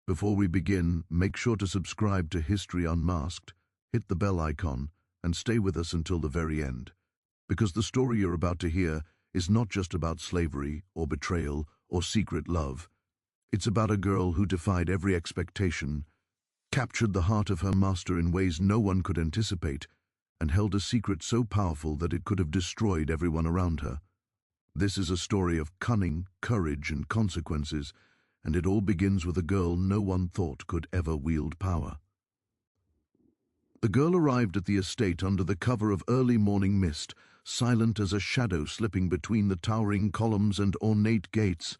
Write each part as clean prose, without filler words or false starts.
Before we begin, make sure to subscribe to History Unmasked, hit the bell icon, and stay with us until the very end. Because the story you're about to hear is not just about slavery or betrayal or secret love. It's about a girl who defied every expectation, captured the heart of her master in ways no one could anticipate, and held a secret so powerful that it could have destroyed everyone around her. This is a story of cunning, courage, and consequences, and it all begins with a girl no one thought could ever wield power. The girl arrived at the estate under the cover of early morning mist, silent as a shadow slipping between the towering columns and ornate gates.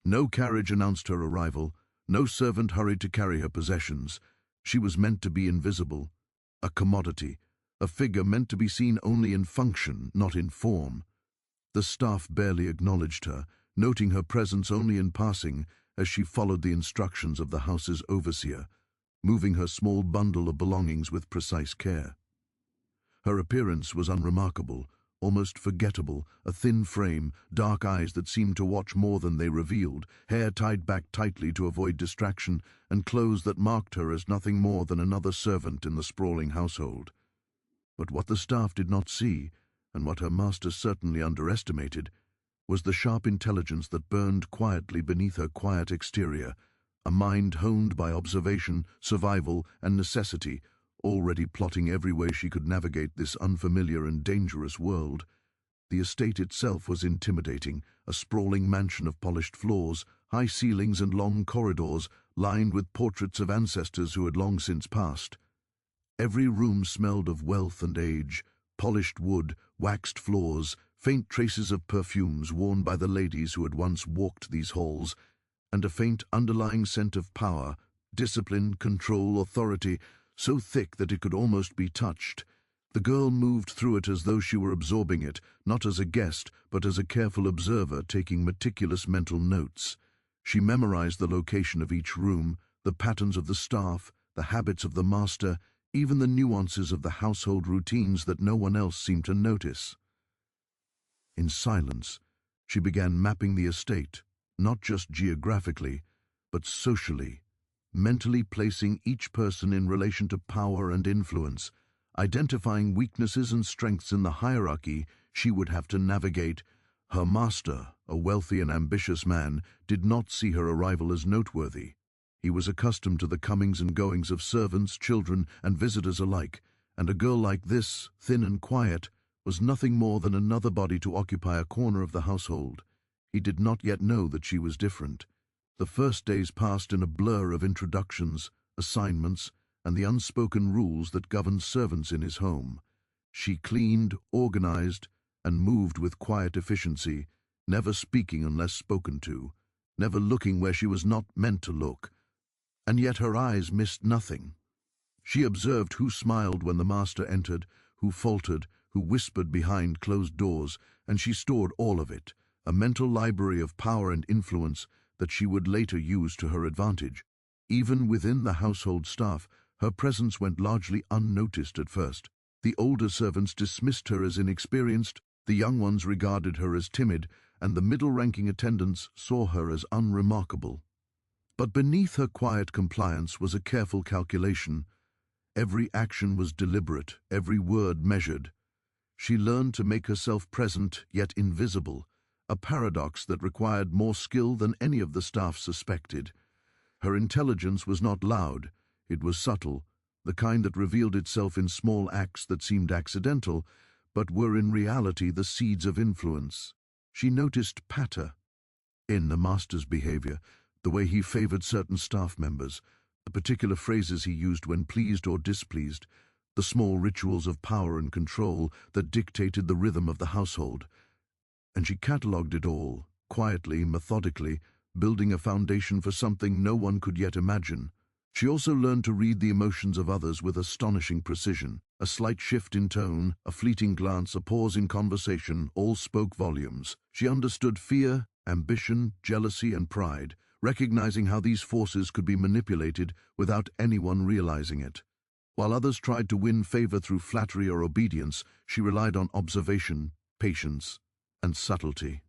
No carriage announced her arrival, no servant hurried to carry her possessions. She was meant to be invisible, a commodity, a figure meant to be seen only in function, not in form. The staff barely acknowledged her, noting her presence only in passing as she followed the instructions of the house's overseer, moving her small bundle of belongings with precise care. Her appearance was unremarkable, almost forgettable, a thin frame, dark eyes that seemed to watch more than they revealed, hair tied back tightly to avoid distraction, and clothes that marked her as nothing more than another servant in the sprawling household. But what the staff did not see, and what her master certainly underestimated, was the sharp intelligence that burned quietly beneath her quiet exterior, a mind honed by observation, survival, and necessity, already plotting every way she could navigate this unfamiliar and dangerous world. The estate itself was intimidating, a sprawling mansion of polished floors, high ceilings and long corridors, lined with portraits of ancestors who had long since passed. Every room smelled of wealth and age, polished wood, waxed floors, faint traces of perfumes worn by the ladies who had once walked these halls, and a faint underlying scent of power, discipline, control, authority, so thick that it could almost be touched. The girl moved through it as though she were absorbing it, not as a guest, but as a careful observer taking meticulous mental notes. She memorized the location of each room, the patterns of the staff, the habits of the master, even the nuances of the household routines that no one else seemed to notice. In silence, she began mapping the estate, not just geographically, but socially, mentally placing each person in relation to power and influence, identifying weaknesses and strengths in the hierarchy she would have to navigate. Her master, a wealthy and ambitious man, did not see her arrival as noteworthy. He was accustomed to the comings and goings of servants, children, and visitors alike, and a girl like this, thin and quiet, was nothing more than another body to occupy a corner of the household. He did not yet know that she was different. The first days passed in a blur of introductions, assignments, and the unspoken rules that governed servants in his home. She cleaned, organized, and moved with quiet efficiency, never speaking unless spoken to, never looking where she was not meant to look. And yet her eyes missed nothing. She observed who smiled when the master entered, who faltered, who whispered behind closed doors, and she stored all of it, a mental library of power and influence that she would later use to her advantage. Even within the household staff, her presence went largely unnoticed at first. The older servants dismissed her as inexperienced, the young ones regarded her as timid, and the middle-ranking attendants saw her as unremarkable. But beneath her quiet compliance was a careful calculation. Every action was deliberate, every word measured. She learned to make herself present yet invisible, a paradox that required more skill than any of the staff suspected. Her intelligence was not loud, it was subtle, the kind that revealed itself in small acts that seemed accidental, but were in reality the seeds of influence. She noticed patter in the master's behavior, the way he favored certain staff members, the particular phrases he used when pleased or displeased, the small rituals of power and control that dictated the rhythm of the household. And she catalogued it all, quietly, methodically, building a foundation for something no one could yet imagine. She also learned to read the emotions of others with astonishing precision. A slight shift in tone, a fleeting glance, a pause in conversation, all spoke volumes. She understood fear, ambition, jealousy, and pride, recognizing how these forces could be manipulated without anyone realizing it. While others tried to win favor through flattery or obedience, she relied on observation, patience, and subtlety.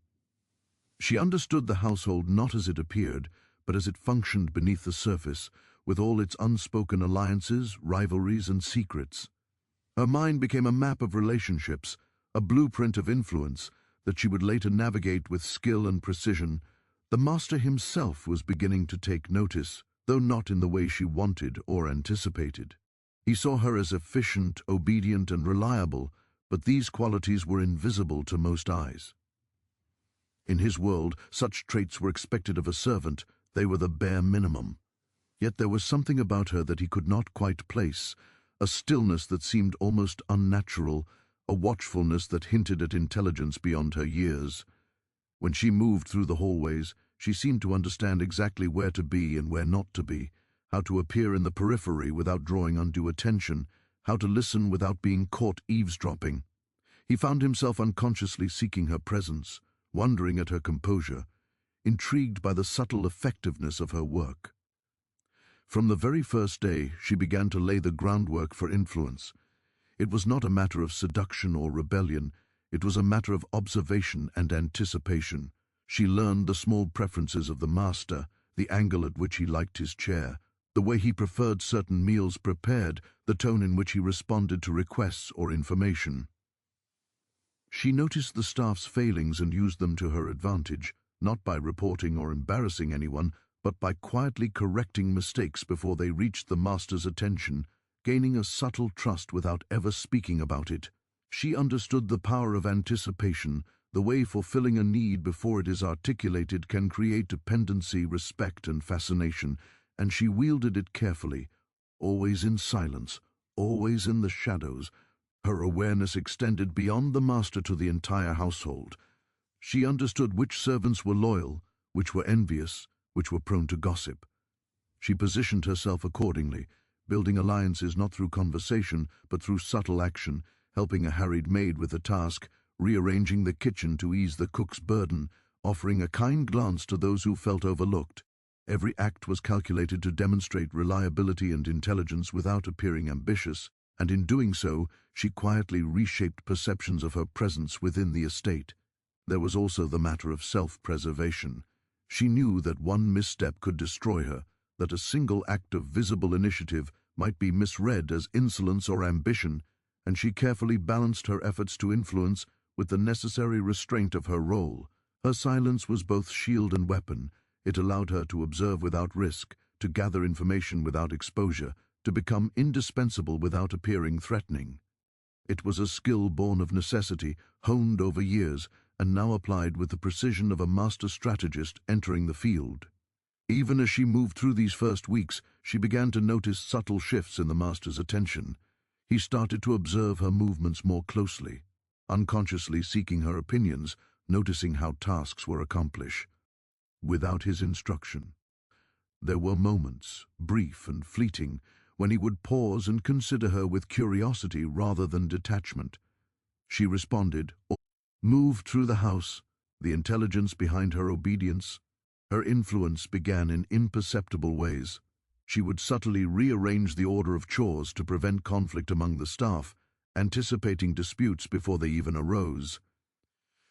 She understood the household not as it appeared, but as it functioned beneath the surface, with all its unspoken alliances, rivalries, and secrets. Her mind became a map of relationships, a blueprint of influence that she would later navigate with skill and precision. The master himself was beginning to take notice, though not in the way she wanted or anticipated. He saw her as efficient, obedient, and reliable, but these qualities were invisible to most eyes. In his world, such traits were expected of a servant. They were the bare minimum. Yet there was something about her that he could not quite place, a stillness that seemed almost unnatural, a watchfulness that hinted at intelligence beyond her years. When she moved through the hallways, she seemed to understand exactly where to be and where not to be, how to appear in the periphery without drawing undue attention, how to listen without being caught eavesdropping. He found himself unconsciously seeking her presence, wondering at her composure, intrigued by the subtle effectiveness of her work. From the very first day, she began to lay the groundwork for influence. It was not a matter of seduction or rebellion, it was a matter of observation and anticipation. She learned the small preferences of the master, the angle at which he liked his chair, the way he preferred certain meals prepared, the tone in which he responded to requests or information. She noticed the staff's failings and used them to her advantage, not by reporting or embarrassing anyone, but by quietly correcting mistakes before they reached the master's attention, gaining a subtle trust without ever speaking about it. She understood the power of anticipation, the way fulfilling a need before it is articulated can create dependency, respect, and fascination, and she wielded it carefully, always in silence, always in the shadows. Her awareness extended beyond the master to the entire household. She understood which servants were loyal, which were envious, which were prone to gossip. She positioned herself accordingly, building alliances not through conversation, but through subtle action, helping a harried maid with a task, rearranging the kitchen to ease the cook's burden, offering a kind glance to those who felt overlooked. Every act was calculated to demonstrate reliability and intelligence without appearing ambitious, and in doing so, she quietly reshaped perceptions of her presence within the estate. There was also the matter of self-preservation. She knew that one misstep could destroy her, that a single act of visible initiative might be misread as insolence or ambition, and she carefully balanced her efforts to influence with the necessary restraint of her role. Her silence was both shield and weapon. It allowed her to observe without risk, to gather information without exposure, to become indispensable without appearing threatening. It was a skill born of necessity, honed over years, and now applied with the precision of a master strategist entering the field. Even as she moved through these first weeks, she began to notice subtle shifts in the master's attention. He started to observe her movements more closely, unconsciously seeking her opinions, noticing how tasks were accomplished. Without his instruction. There were moments, brief and fleeting, when he would pause and consider her with curiosity rather than detachment. She responded, or moved through the house, the intelligence behind her obedience. Her influence began in imperceptible ways. She would subtly rearrange the order of chores to prevent conflict among the staff, anticipating disputes before they even arose.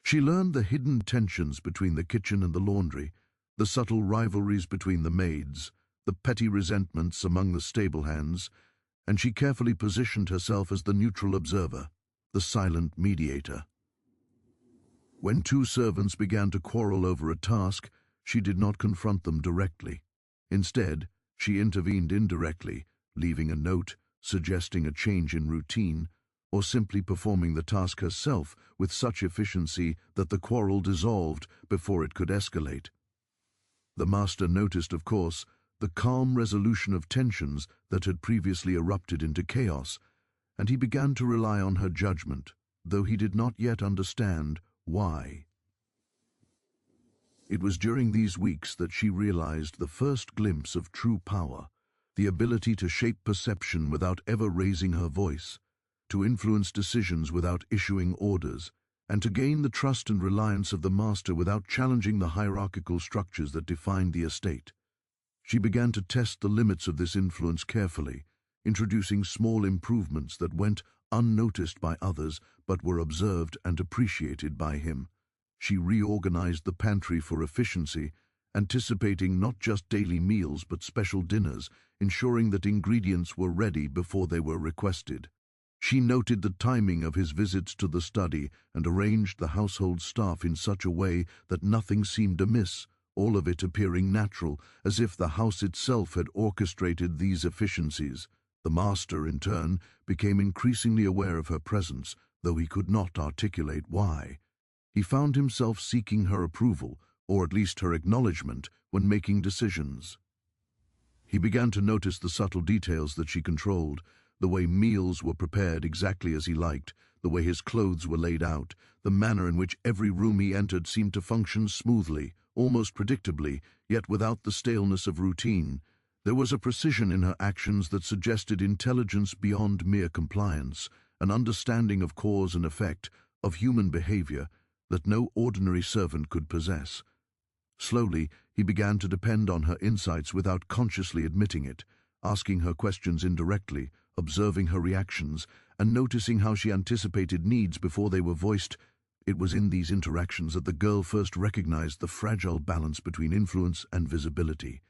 She learned the hidden tensions between the kitchen and the laundry, the subtle rivalries between the maids, the petty resentments among the stable hands, and she carefully positioned herself as the neutral observer, the silent mediator. When two servants began to quarrel over a task, she did not confront them directly. Instead, she intervened indirectly, leaving a note, suggesting a change in routine, or simply performing the task herself with such efficiency that the quarrel dissolved before it could escalate. The master noticed, of course, the calm resolution of tensions that had previously erupted into chaos, and he began to rely on her judgment, though he did not yet understand why. It was during these weeks that she realized the first glimpse of true power, the ability to shape perception without ever raising her voice, to influence decisions without issuing orders, and to gain the trust and reliance of the master without challenging the hierarchical structures that defined the estate. She began to test the limits of this influence carefully, introducing small improvements that went unnoticed by others but were observed and appreciated by him. She reorganized the pantry for efficiency, anticipating not just daily meals but special dinners, ensuring that ingredients were ready before they were requested. She noted the timing of his visits to the study and arranged the household staff in such a way that nothing seemed amiss, all of it appearing natural, as if the house itself had orchestrated these efficiencies. The master, in turn, became increasingly aware of her presence, though he could not articulate why. He found himself seeking her approval, or at least her acknowledgement, when making decisions. He began to notice the subtle details that she controlled, the way meals were prepared exactly as he liked, the way his clothes were laid out, the manner in which every room he entered seemed to function smoothly, almost predictably, yet without the staleness of routine. There was a precision in her actions that suggested intelligence beyond mere compliance, an understanding of cause and effect, of human behavior, that no ordinary servant could possess. Slowly, he began to depend on her insights without consciously admitting it, asking her questions indirectly, observing her reactions, and noticing how she anticipated needs before they were voiced. It was in these interactions that the girl first recognized the fragile balance between influence and visibility.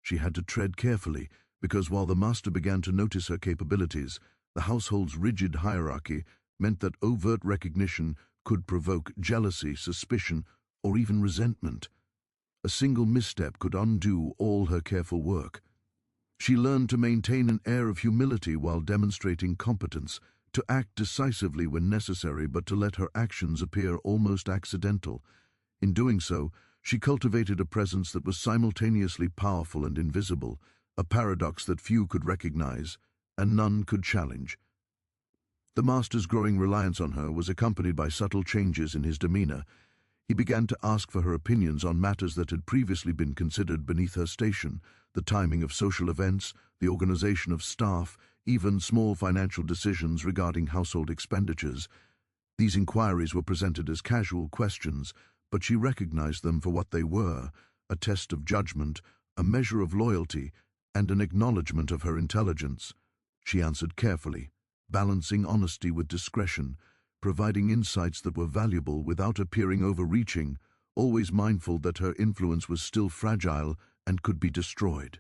She had to tread carefully, because while the master began to notice her capabilities, the household's rigid hierarchy meant that overt recognition could provoke jealousy, suspicion, or even resentment. A single misstep could undo all her careful work. She learned to maintain an air of humility while demonstrating competence, to act decisively when necessary, but to let her actions appear almost accidental. In doing so, she cultivated a presence that was simultaneously powerful and invisible, a paradox that few could recognize, and none could challenge. The master's growing reliance on her was accompanied by subtle changes in his demeanor. He began to ask for her opinions on matters that had previously been considered beneath her station, the timing of social events, the organization of staff, even small financial decisions regarding household expenditures. These inquiries were presented as casual questions, but she recognized them for what they were, a test of judgment, a measure of loyalty, and an acknowledgement of her intelligence. She answered carefully, balancing honesty with discretion, providing insights that were valuable without appearing overreaching, always mindful that her influence was still fragile and could be destroyed.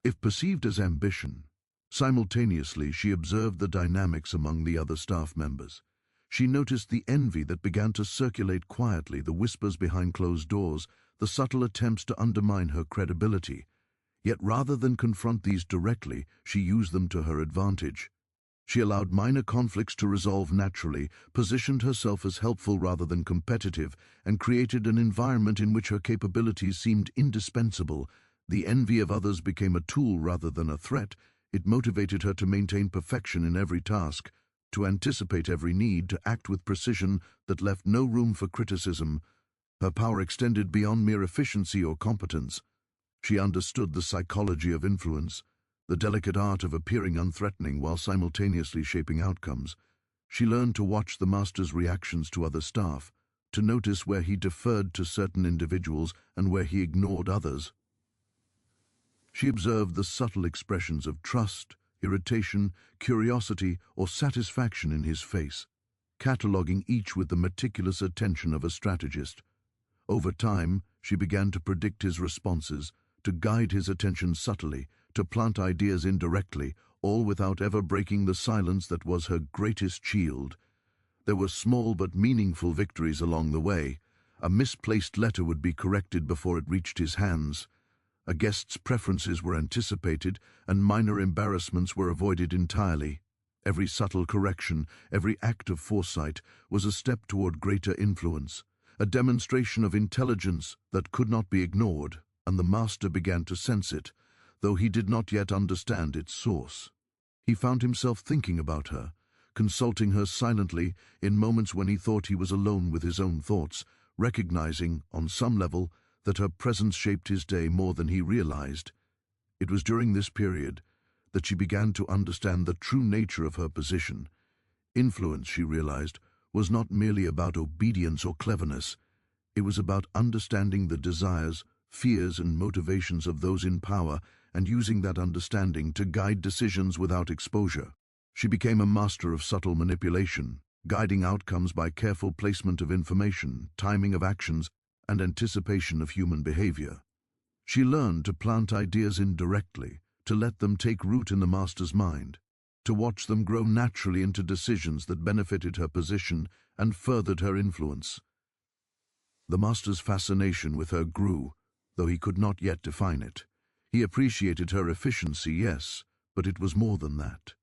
If perceived as ambition, simultaneously she observed the dynamics among the other staff members. She noticed the envy that began to circulate quietly, the whispers behind closed doors, the subtle attempts to undermine her credibility. Yet rather than confront these directly, she used them to her advantage. She allowed minor conflicts to resolve naturally, positioned herself as helpful rather than competitive, and created an environment in which her capabilities seemed indispensable. The envy of others became a tool rather than a threat. It motivated her to maintain perfection in every task, to anticipate every need, to act with precision that left no room for criticism. Her power extended beyond mere efficiency or competence. She understood the psychology of influence, the delicate art of appearing unthreatening while simultaneously shaping outcomes. She learned to watch the master's reactions to other staff, to notice where he deferred to certain individuals and where he ignored others. She observed the subtle expressions of trust, irritation, curiosity, or satisfaction in his face, cataloging each with the meticulous attention of a strategist. Over time, she began to predict his responses, to guide his attention subtly, to plant ideas indirectly, all without ever breaking the silence that was her greatest shield. There were small but meaningful victories along the way. A misplaced letter would be corrected before it reached his hands. A guest's preferences were anticipated, and minor embarrassments were avoided entirely. Every subtle correction, every act of foresight, was a step toward greater influence, a demonstration of intelligence that could not be ignored, and the master began to sense it, though he did not yet understand its source. He found himself thinking about her, consulting her silently in moments when he thought he was alone with his own thoughts, recognizing, on some level, that her presence shaped his day more than he realized. It was during this period that she began to understand the true nature of her position. Influence, she realized, was not merely about obedience or cleverness. It was about understanding the desires, fears, and motivations of those in power and using that understanding to guide decisions without exposure. She became a master of subtle manipulation, guiding outcomes by careful placement of information, timing of actions, and anticipation of human behavior. She learned to plant ideas indirectly, to let them take root in the master's mind, to watch them grow naturally into decisions that benefited her position and furthered her influence. The master's fascination with her grew, though he could not yet define it. He appreciated her efficiency, yes, but it was more than that.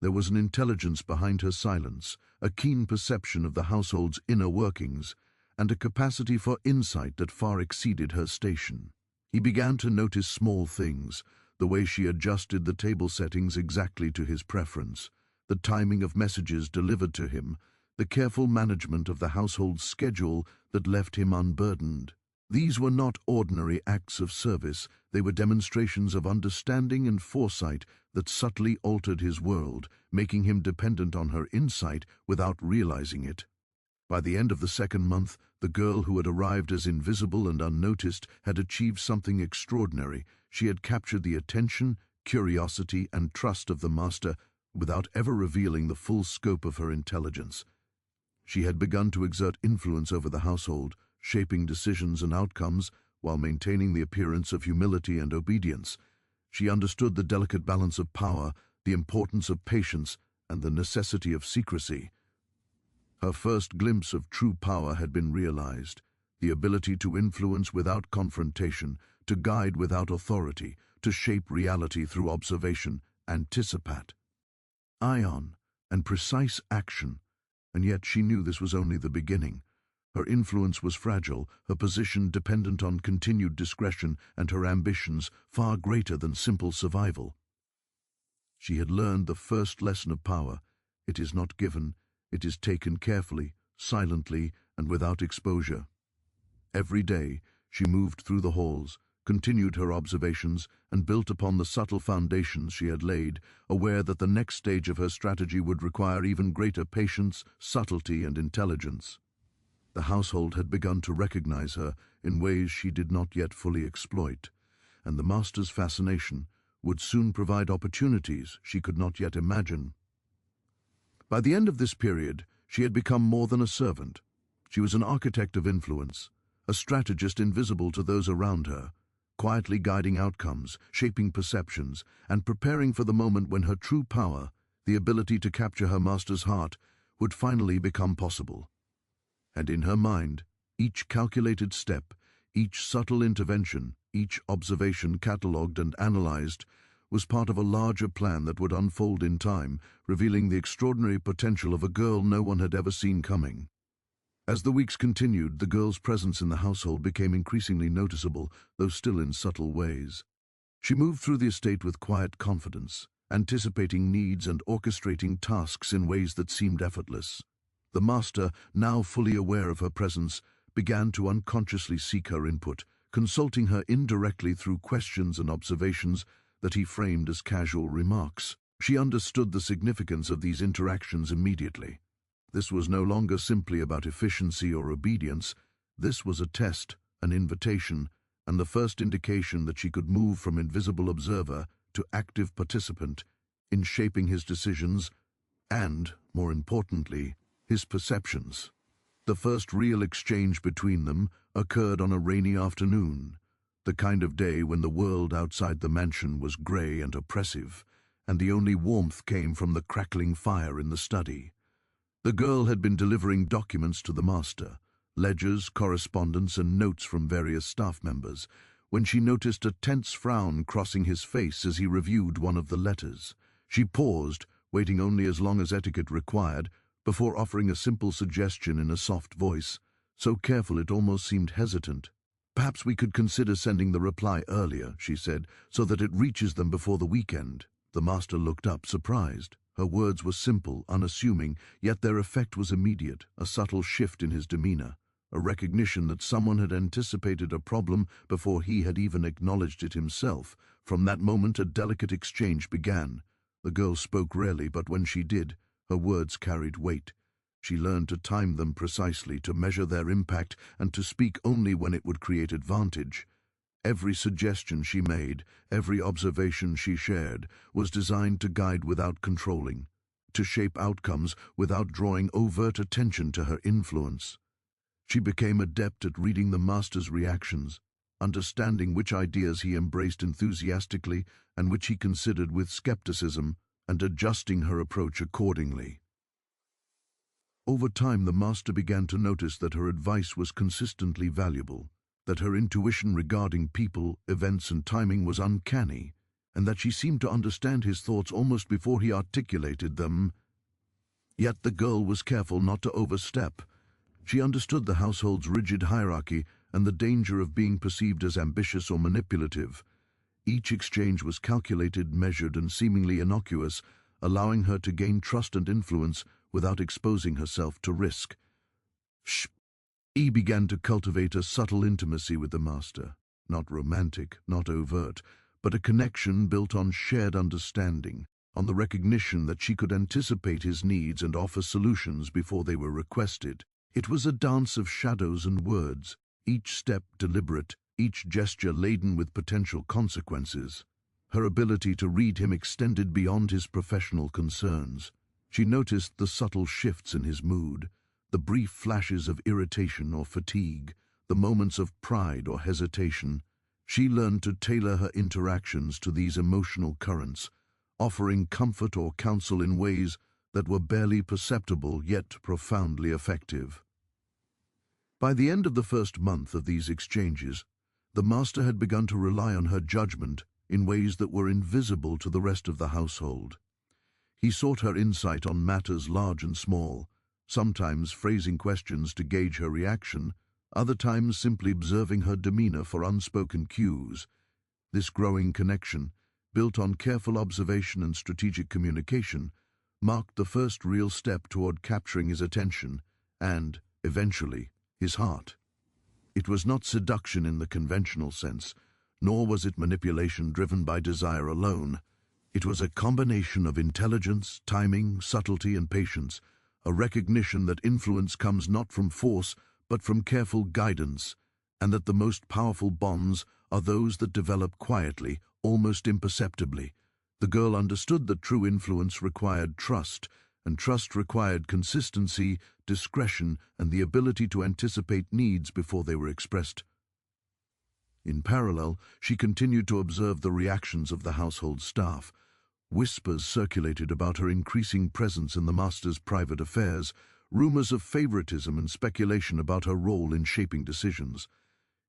There was an intelligence behind her silence, a keen perception of the household's inner workings, and a capacity for insight that far exceeded her station. He began to notice small things, the way she adjusted the table settings exactly to his preference, the timing of messages delivered to him, the careful management of the household's schedule that left him unburdened. These were not ordinary acts of service, they were demonstrations of understanding and foresight that subtly altered his world, making him dependent on her insight without realizing it. By the end of the second month, the girl who had arrived as invisible and unnoticed had achieved something extraordinary. She had captured the attention, curiosity, and trust of the master without ever revealing the full scope of her intelligence. She had begun to exert influence over the household, shaping decisions and outcomes while maintaining the appearance of humility and obedience. She understood the delicate balance of power, the importance of patience, and the necessity of secrecy. Her first glimpse of true power had been realized, the ability to influence without confrontation, to guide without authority, to shape reality through observation, anticipate, ion, and precise action. And yet she knew this was only the beginning. Her influence was fragile, her position dependent on continued discretion, and her ambitions far greater than simple survival. She had learned the first lesson of power. It is not given, it is taken carefully, silently, and without exposure. Every day, she moved through the halls, continued her observations, and built upon the subtle foundations she had laid, aware that the next stage of her strategy would require even greater patience, subtlety, and intelligence. The household had begun to recognize her in ways she did not yet fully exploit, and the master's fascination would soon provide opportunities she could not yet imagine. By the end of this period, she had become more than a servant. She was an architect of influence, a strategist invisible to those around her, quietly guiding outcomes, shaping perceptions, and preparing for the moment when her true power, the ability to capture her master's heart, would finally become possible. And in her mind, each calculated step, each subtle intervention, each observation catalogued and analyzed, was part of a larger plan that would unfold in time, revealing the extraordinary potential of a girl no one had ever seen coming. As the weeks continued, the girl's presence in the household became increasingly noticeable, though still in subtle ways. She moved through the estate with quiet confidence, anticipating needs and orchestrating tasks in ways that seemed effortless. The master, now fully aware of her presence, began to unconsciously seek her input, consulting her indirectly through questions and observations that he framed as casual remarks. She understood the significance of these interactions immediately. This was no longer simply about efficiency or obedience. This was a test, an invitation, and the first indication that she could move from invisible observer to active participant in shaping his decisions and, more importantly, his perceptions. The first real exchange between them occurred on a rainy afternoon, the kind of day when the world outside the mansion was grey and oppressive, and the only warmth came from the crackling fire in the study. The girl had been delivering documents to the master, ledgers, correspondence, and notes from various staff members, when she noticed a tense frown crossing his face as he reviewed one of the letters. She paused, waiting only as long as etiquette required, before offering a simple suggestion in a soft voice, so careful it almost seemed hesitant. "Perhaps we could consider sending the reply earlier," she said, "so that it reaches them before the weekend." The master looked up, surprised. Her words were simple, unassuming, yet their effect was immediate, a subtle shift in his demeanor, a recognition that someone had anticipated a problem before he had even acknowledged it himself. From that moment, a delicate exchange began. The girl spoke rarely, but when she did, her words carried weight. She learned to time them precisely, to measure their impact, and to speak only when it would create advantage. Every suggestion she made, every observation she shared, was designed to guide without controlling, to shape outcomes without drawing overt attention to her influence. She became adept at reading the master's reactions, understanding which ideas he embraced enthusiastically and which he considered with skepticism, and adjusting her approach accordingly. Over time, the master began to notice that her advice was consistently valuable, that her intuition regarding people, events, and timing was uncanny, and that she seemed to understand his thoughts almost before he articulated them. Yet the girl was careful not to overstep. She understood the household's rigid hierarchy and the danger of being perceived as ambitious or manipulative. Each exchange was calculated, measured, and seemingly innocuous, allowing her to gain trust and influence without exposing herself to risk. She began to cultivate a subtle intimacy with the master, not romantic, not overt, but a connection built on shared understanding, on the recognition that she could anticipate his needs and offer solutions before they were requested. It was a dance of shadows and words, each step deliberate, each gesture laden with potential consequences. Her ability to read him extended beyond his professional concerns. She noticed the subtle shifts in his mood, the brief flashes of irritation or fatigue, the moments of pride or hesitation. She learned to tailor her interactions to these emotional currents, offering comfort or counsel in ways that were barely perceptible yet profoundly effective. By the end of the first month of these exchanges, the master had begun to rely on her judgment in ways that were invisible to the rest of the household. He sought her insight on matters large and small, sometimes phrasing questions to gauge her reaction, other times simply observing her demeanor for unspoken cues. This growing connection, built on careful observation and strategic communication, marked the first real step toward capturing his attention and, eventually, his heart. It was not seduction in the conventional sense, nor was it manipulation driven by desire alone. It was a combination of intelligence, timing, subtlety, and patience, a recognition that influence comes not from force but from careful guidance, and that the most powerful bonds are those that develop quietly, almost imperceptibly. The girl understood that true influence required trust, and trust required consistency, discretion, and the ability to anticipate needs before they were expressed. In parallel, she continued to observe the reactions of the household staff. Whispers circulated about her increasing presence in the master's private affairs, rumors of favoritism and speculation about her role in shaping decisions.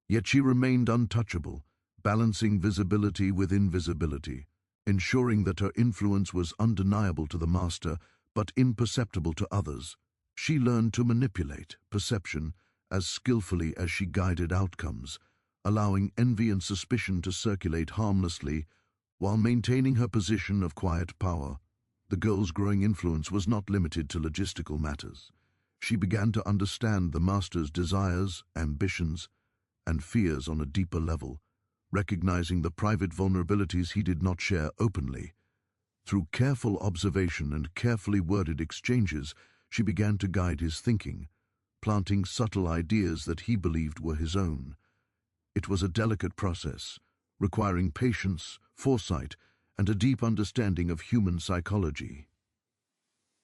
Yet she remained untouchable, balancing visibility with invisibility, ensuring that her influence was undeniable to the master but imperceptible to others. She learned to manipulate perception as skillfully as she guided outcomes, allowing envy and suspicion to circulate harmlessly while maintaining her position of quiet power. The girl's growing influence was not limited to logistical matters. She began to understand the master's desires, ambitions, and fears on a deeper level, recognizing the private vulnerabilities he did not share openly. Through careful observation and carefully worded exchanges, she began to guide his thinking, planting subtle ideas that he believed were his own. It was a delicate process, requiring patience, foresight, and a deep understanding of human psychology.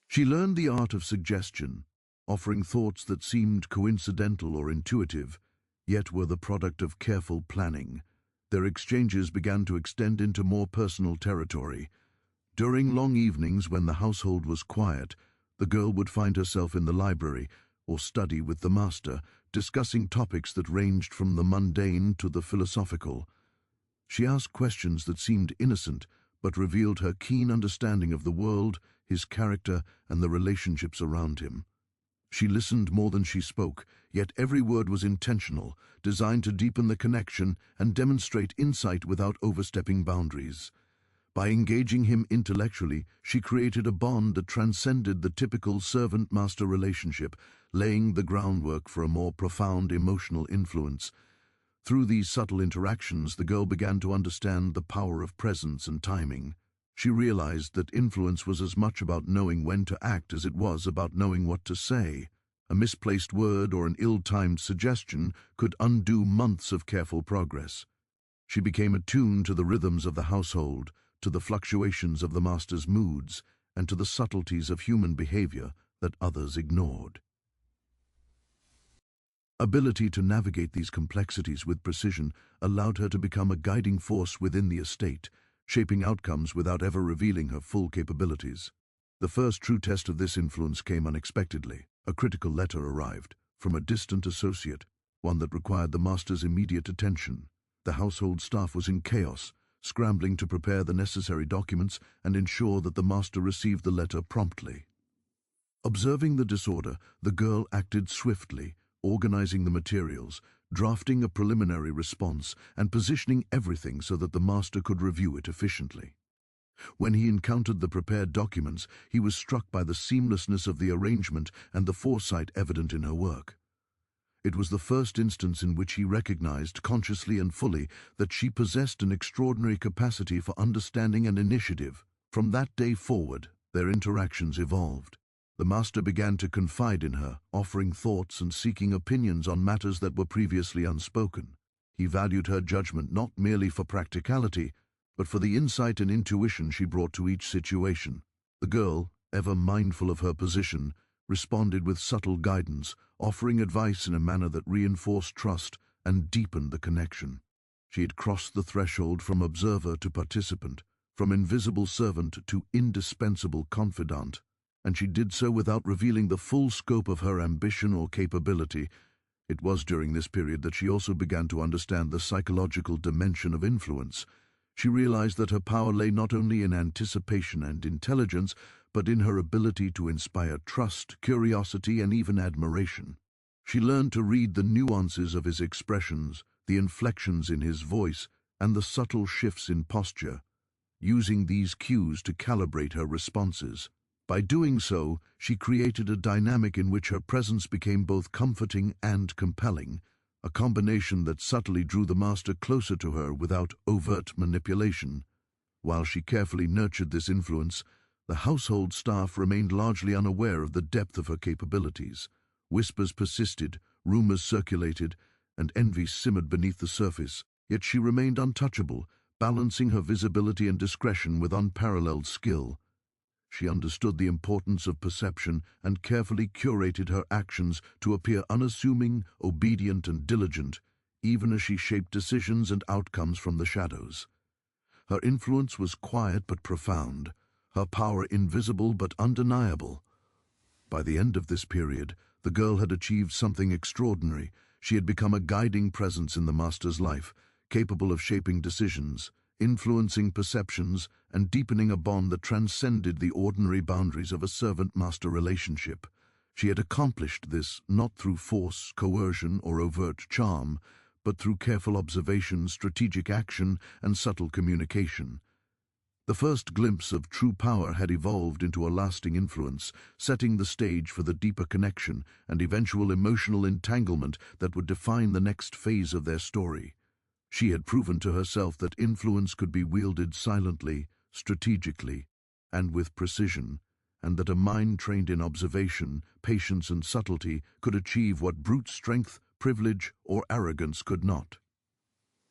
She learned the art of suggestion, offering thoughts that seemed coincidental or intuitive, yet were the product of careful planning. Their exchanges began to extend into more personal territory. During long evenings when the household was quiet, the girl would find herself in the library or study with the master, discussing topics that ranged from the mundane to the philosophical. She asked questions that seemed innocent, but revealed her keen understanding of the world, his character, and the relationships around him. She listened more than she spoke, yet every word was intentional, designed to deepen the connection and demonstrate insight without overstepping boundaries. By engaging him intellectually, she created a bond that transcended the typical servant-master relationship, laying the groundwork for a more profound emotional influence. Through these subtle interactions, the girl began to understand the power of presence and timing. She realized that influence was as much about knowing when to act as it was about knowing what to say. A misplaced word or an ill-timed suggestion could undo months of careful progress. She became attuned to the rhythms of the household, to the fluctuations of the master's moods, and to the subtleties of human behavior that others ignored. ability to navigate these complexities with precision allowed her to become a guiding force within the estate, shaping outcomes without ever revealing her full capabilities. The first true test of this influence came unexpectedly. A critical letter arrived from a distant associate, one that required the master's immediate attention. The household staff was in chaos, scrambling to prepare the necessary documents and ensure that the master received the letter promptly. Observing the disorder, the girl acted swiftly, organizing the materials, drafting a preliminary response, and positioning everything so that the master could review it efficiently. When he encountered the prepared documents, he was struck by the seamlessness of the arrangement and the foresight evident in her work. It was the first instance in which he recognized, consciously and fully, that she possessed an extraordinary capacity for understanding and initiative. From that day forward, their interactions evolved. The master began to confide in her, offering thoughts and seeking opinions on matters that were previously unspoken. He valued her judgment not merely for practicality, but for the insight and intuition she brought to each situation. The girl, ever mindful of her position, responded with subtle guidance, offering advice in a manner that reinforced trust and deepened the connection. She had crossed the threshold from observer to participant, from invisible servant to indispensable confidant, and she did so without revealing the full scope of her ambition or capability. It was during this period that she also began to understand the psychological dimension of influence. She realized that her power lay not only in anticipation and intelligence, but in her ability to inspire trust, curiosity, and even admiration. She learned to read the nuances of his expressions, the inflections in his voice, and the subtle shifts in posture, using these cues to calibrate her responses. By doing so, she created a dynamic in which her presence became both comforting and compelling, a combination that subtly drew the master closer to her without overt manipulation. While she carefully nurtured this influence, the household staff remained largely unaware of the depth of her capabilities. Whispers persisted, rumors circulated, and envy simmered beneath the surface, yet she remained untouchable, balancing her visibility and discretion with unparalleled skill. She understood the importance of perception and carefully curated her actions to appear unassuming, obedient, and diligent, even as she shaped decisions and outcomes from the shadows. Her influence was quiet but profound, her power invisible but undeniable. By the end of this period, the girl had achieved something extraordinary. She had become a guiding presence in the master's life, capable of shaping decisions, influencing perceptions, and deepening a bond that transcended the ordinary boundaries of a servant-master relationship. She had accomplished this not through force, coercion, or overt charm, but through careful observation, strategic action, and subtle communication. The first glimpse of true power had evolved into a lasting influence, setting the stage for the deeper connection and eventual emotional entanglement that would define the next phase of their story. She had proven to herself that influence could be wielded silently, strategically, and with precision, and that a mind trained in observation, patience, and subtlety could achieve what brute strength, privilege, or arrogance could not.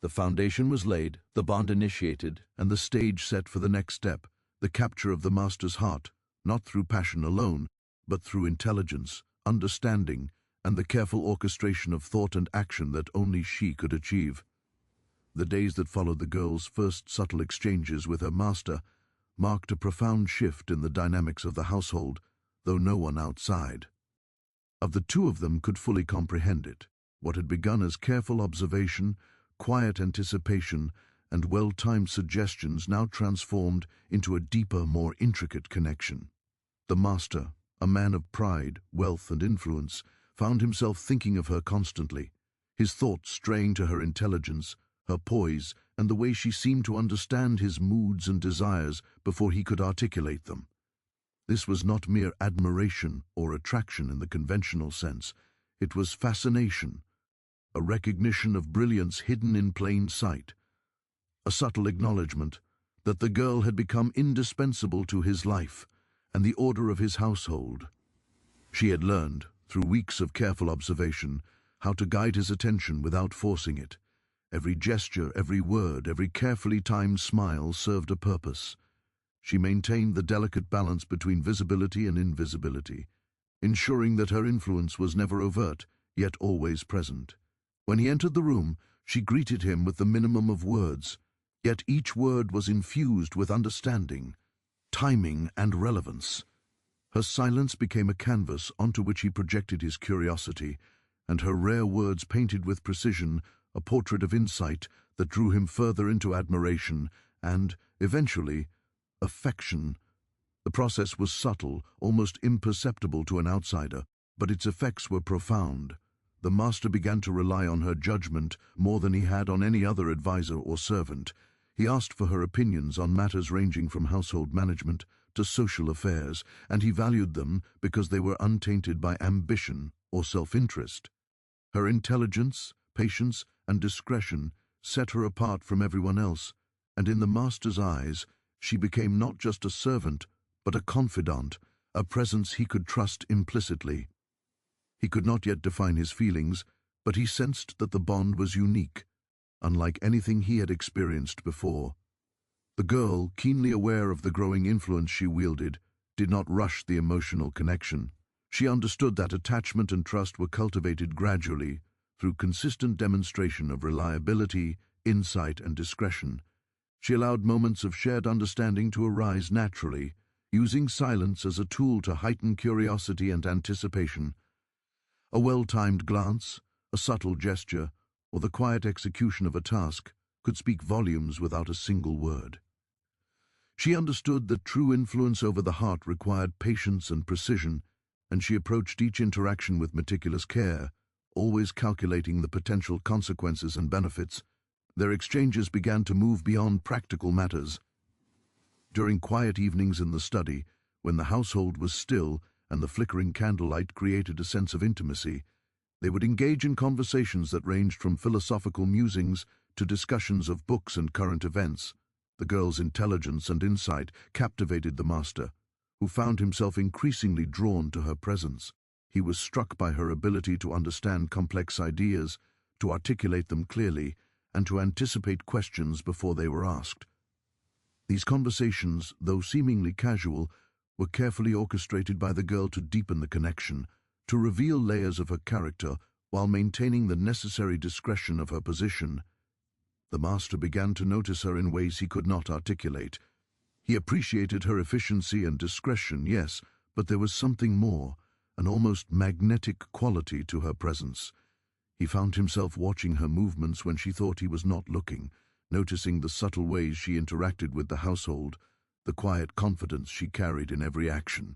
The foundation was laid, the bond initiated, and the stage set for the next step, the capture of the master's heart, not through passion alone, but through intelligence, understanding, and the careful orchestration of thought and action that only she could achieve. The days that followed the girl's first subtle exchanges with her master marked a profound shift in the dynamics of the household, though no one outside of the two of them could fully comprehend it. What had begun as careful observation, quiet anticipation, and well-timed suggestions now transformed into a deeper, more intricate connection. The master, a man of pride, wealth, and influence, found himself thinking of her constantly, his thoughts straying to her intelligence, her poise, and the way she seemed to understand his moods and desires before he could articulate them. This was not mere admiration or attraction in the conventional sense. It was fascination, a recognition of brilliance hidden in plain sight, a subtle acknowledgement that the girl had become indispensable to his life and the order of his household. She had learned, through weeks of careful observation, how to guide his attention without forcing it. Every gesture, every word, every carefully timed smile served a purpose. She maintained the delicate balance between visibility and invisibility, ensuring that her influence was never overt, yet always present. When he entered the room, she greeted him with the minimum of words, yet each word was infused with understanding, timing, and relevance. Her silence became a canvas onto which he projected his curiosity, and her rare words painted with precision a portrait of insight that drew him further into admiration and, eventually, affection. The process was subtle, almost imperceptible to an outsider, but its effects were profound. The master began to rely on her judgment more than he had on any other advisor or servant. He asked for her opinions on matters ranging from household management to social affairs, and he valued them because they were untainted by ambition or self-interest. Her intelligence, patience, and discretion set her apart from everyone else, and in the master's eyes, she became not just a servant, but a confidant, a presence he could trust implicitly. He could not yet define his feelings, but he sensed that the bond was unique, unlike anything he had experienced before. The girl, keenly aware of the growing influence she wielded, did not rush the emotional connection. She understood that attachment and trust were cultivated gradually through consistent demonstration of reliability, insight, and discretion. She allowed moments of shared understanding to arise naturally, using silence as a tool to heighten curiosity and anticipation. A well-timed glance, a subtle gesture, or the quiet execution of a task could speak volumes without a single word. She understood that true influence over the heart required patience and precision, and she approached each interaction with meticulous care, always calculating the potential consequences and benefits. Their exchanges began to move beyond practical matters. During quiet evenings in the study, when the household was still and the flickering candlelight created a sense of intimacy, they would engage in conversations that ranged from philosophical musings to discussions of books and current events. The girl's intelligence and insight captivated the master, who found himself increasingly drawn to her presence. He was struck by her ability to understand complex ideas, to articulate them clearly, and to anticipate questions before they were asked. These conversations, though seemingly casual, were carefully orchestrated by the girl to deepen the connection, to reveal layers of her character while maintaining the necessary discretion of her position. The master began to notice her in ways he could not articulate. He appreciated her efficiency and discretion, yes, but there was something more, an almost magnetic quality to her presence. He found himself watching her movements when she thought he was not looking, noticing the subtle ways she interacted with the household, the quiet confidence she carried in every action.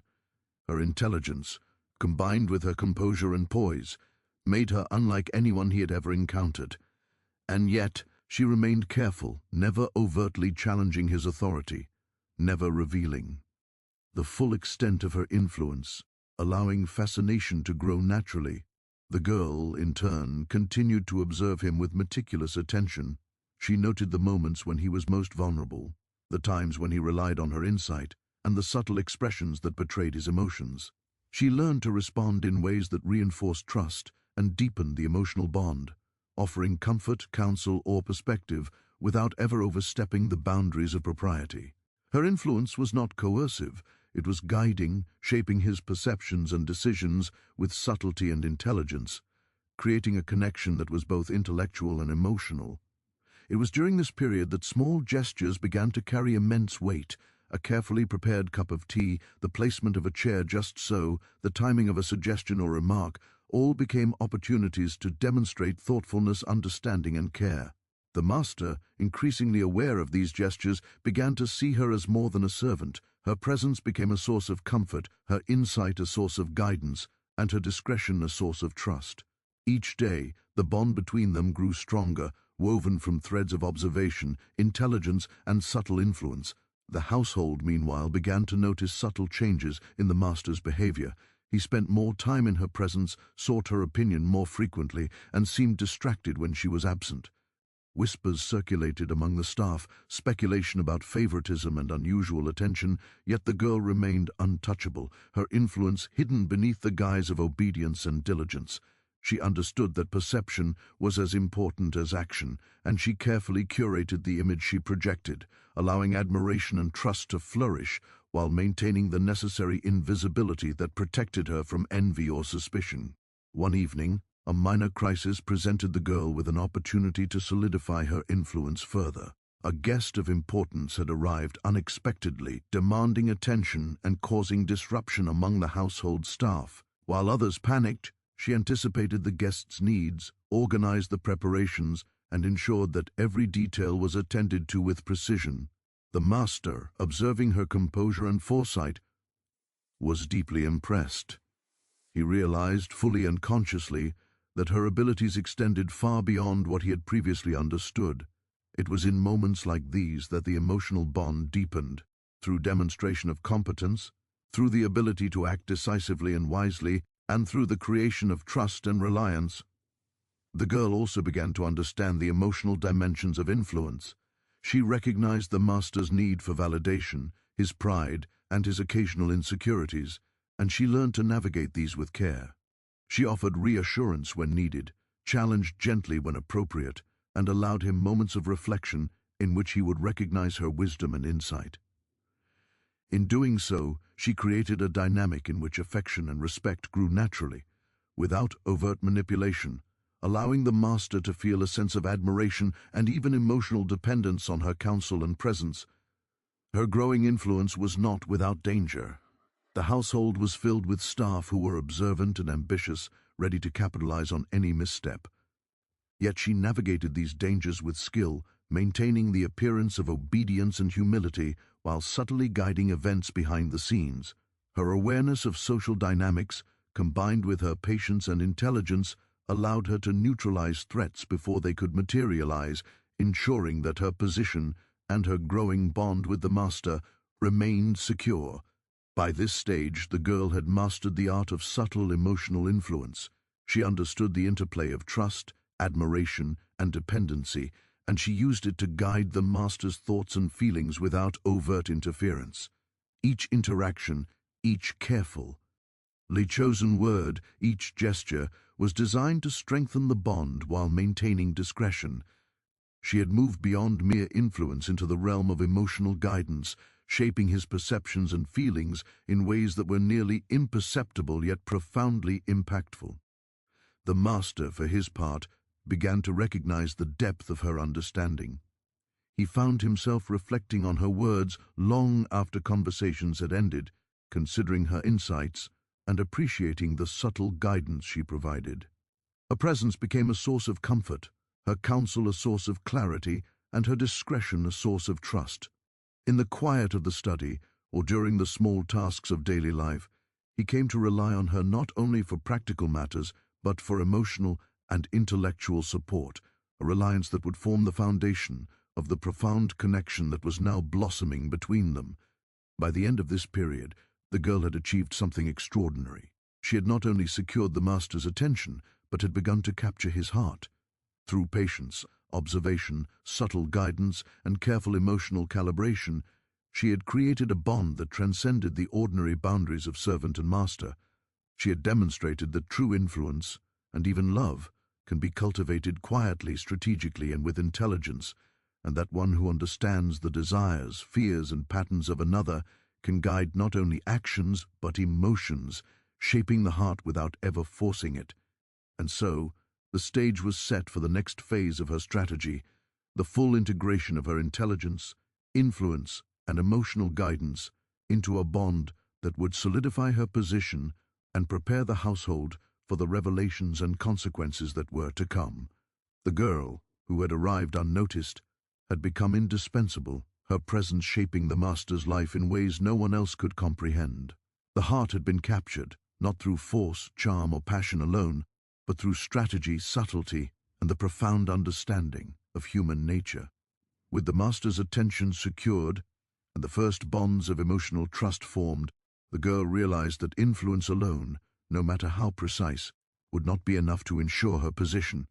Her intelligence, combined with her composure and poise, made her unlike anyone he had ever encountered. And yet, she remained careful, never overtly challenging his authority, never revealing the full extent of her influence, allowing fascination to grow naturally. The girl, in turn, continued to observe him with meticulous attention. She noted the moments when he was most vulnerable, the times when he relied on her insight, and the subtle expressions that betrayed his emotions. She learned to respond in ways that reinforced trust and deepened the emotional bond, offering comfort, counsel, or perspective without ever overstepping the boundaries of propriety. Her influence was not coercive, it was guiding, shaping his perceptions and decisions with subtlety and intelligence, creating a connection that was both intellectual and emotional. It was during this period that small gestures began to carry immense weight. A carefully prepared cup of tea, the placement of a chair just so, the timing of a suggestion or remark, all became opportunities to demonstrate thoughtfulness, understanding, and care. The master, increasingly aware of these gestures, began to see her as more than a servant. Her presence became a source of comfort, her insight a source of guidance, and her discretion a source of trust. Each day, the bond between them grew stronger, woven from threads of observation, intelligence, and subtle influence. The household, meanwhile, began to notice subtle changes in the master's behavior. He spent more time in her presence, sought her opinion more frequently, and seemed distracted when she was absent. Whispers circulated among the staff, speculation about favoritism and unusual attention, yet the girl remained untouchable, her influence hidden beneath the guise of obedience and diligence. She understood that perception was as important as action, and she carefully curated the image she projected, allowing admiration and trust to flourish while maintaining the necessary invisibility that protected her from envy or suspicion. One evening, A minor crisis presented the girl with an opportunity to solidify her influence further. A guest of importance had arrived unexpectedly, demanding attention and causing disruption among the household staff. While others panicked, she anticipated the guest's needs, organized the preparations, and ensured that every detail was attended to with precision. The master, observing her composure and foresight, was deeply impressed. He realized, fully and consciously, that her abilities extended far beyond what he had previously understood. It was in moments like these that the emotional bond deepened, through demonstration of competence, through the ability to act decisively and wisely, and through the creation of trust and reliance. The girl also began to understand the emotional dimensions of influence. She recognized the master's need for validation, his pride, and his occasional insecurities, and she learned to navigate these with care. She offered reassurance when needed, challenged gently when appropriate, and allowed him moments of reflection in which he would recognize her wisdom and insight. In doing so, she created a dynamic in which affection and respect grew naturally, without overt manipulation, allowing the master to feel a sense of admiration and even emotional dependence on her counsel and presence. Her growing influence was not without danger. The household was filled with staff who were observant and ambitious, ready to capitalize on any misstep. Yet she navigated these dangers with skill, maintaining the appearance of obedience and humility while subtly guiding events behind the scenes. Her awareness of social dynamics, combined with her patience and intelligence, allowed her to neutralize threats before they could materialize, ensuring that her position and her growing bond with the master remained secure. By this stage, the girl had mastered the art of subtle emotional influence. She understood the interplay of trust, admiration, and dependency, and she used it to guide the master's thoughts and feelings without overt interference. Each interaction, each carefully chosen word, each gesture, was designed to strengthen the bond while maintaining discretion. She had moved beyond mere influence into the realm of emotional guidance, shaping his perceptions and feelings in ways that were nearly imperceptible yet profoundly impactful. The master, for his part, began to recognize the depth of her understanding. He found himself reflecting on her words long after conversations had ended, considering her insights and appreciating the subtle guidance she provided. Her presence became a source of comfort, her counsel a source of clarity, and her discretion a source of trust. In the quiet of the study, or during the small tasks of daily life, he came to rely on her not only for practical matters, but for emotional and intellectual support, a reliance that would form the foundation of the profound connection that was now blossoming between them. By the end of this period, the girl had achieved something extraordinary. She had not only secured the master's attention, but had begun to capture his heart. Through patience, observation, subtle guidance, and careful emotional calibration, she had created a bond that transcended the ordinary boundaries of servant and master. She had demonstrated that true influence, and even love, can be cultivated quietly, strategically, and with intelligence, and that one who understands the desires, fears, and patterns of another can guide not only actions but emotions, shaping the heart without ever forcing it. And so, the stage was set for the next phase of her strategy, the full integration of her intelligence, influence, and emotional guidance into a bond that would solidify her position and prepare the household for the revelations and consequences that were to come. The girl, who had arrived unnoticed, had become indispensable, her presence shaping the master's life in ways no one else could comprehend. The heart had been captured, not through force, charm, or passion alone, but through strategy, subtlety, and the profound understanding of human nature. With the master's attention secured and the first bonds of emotional trust formed, the girl realized that influence alone, no matter how precise, would not be enough to ensure her position,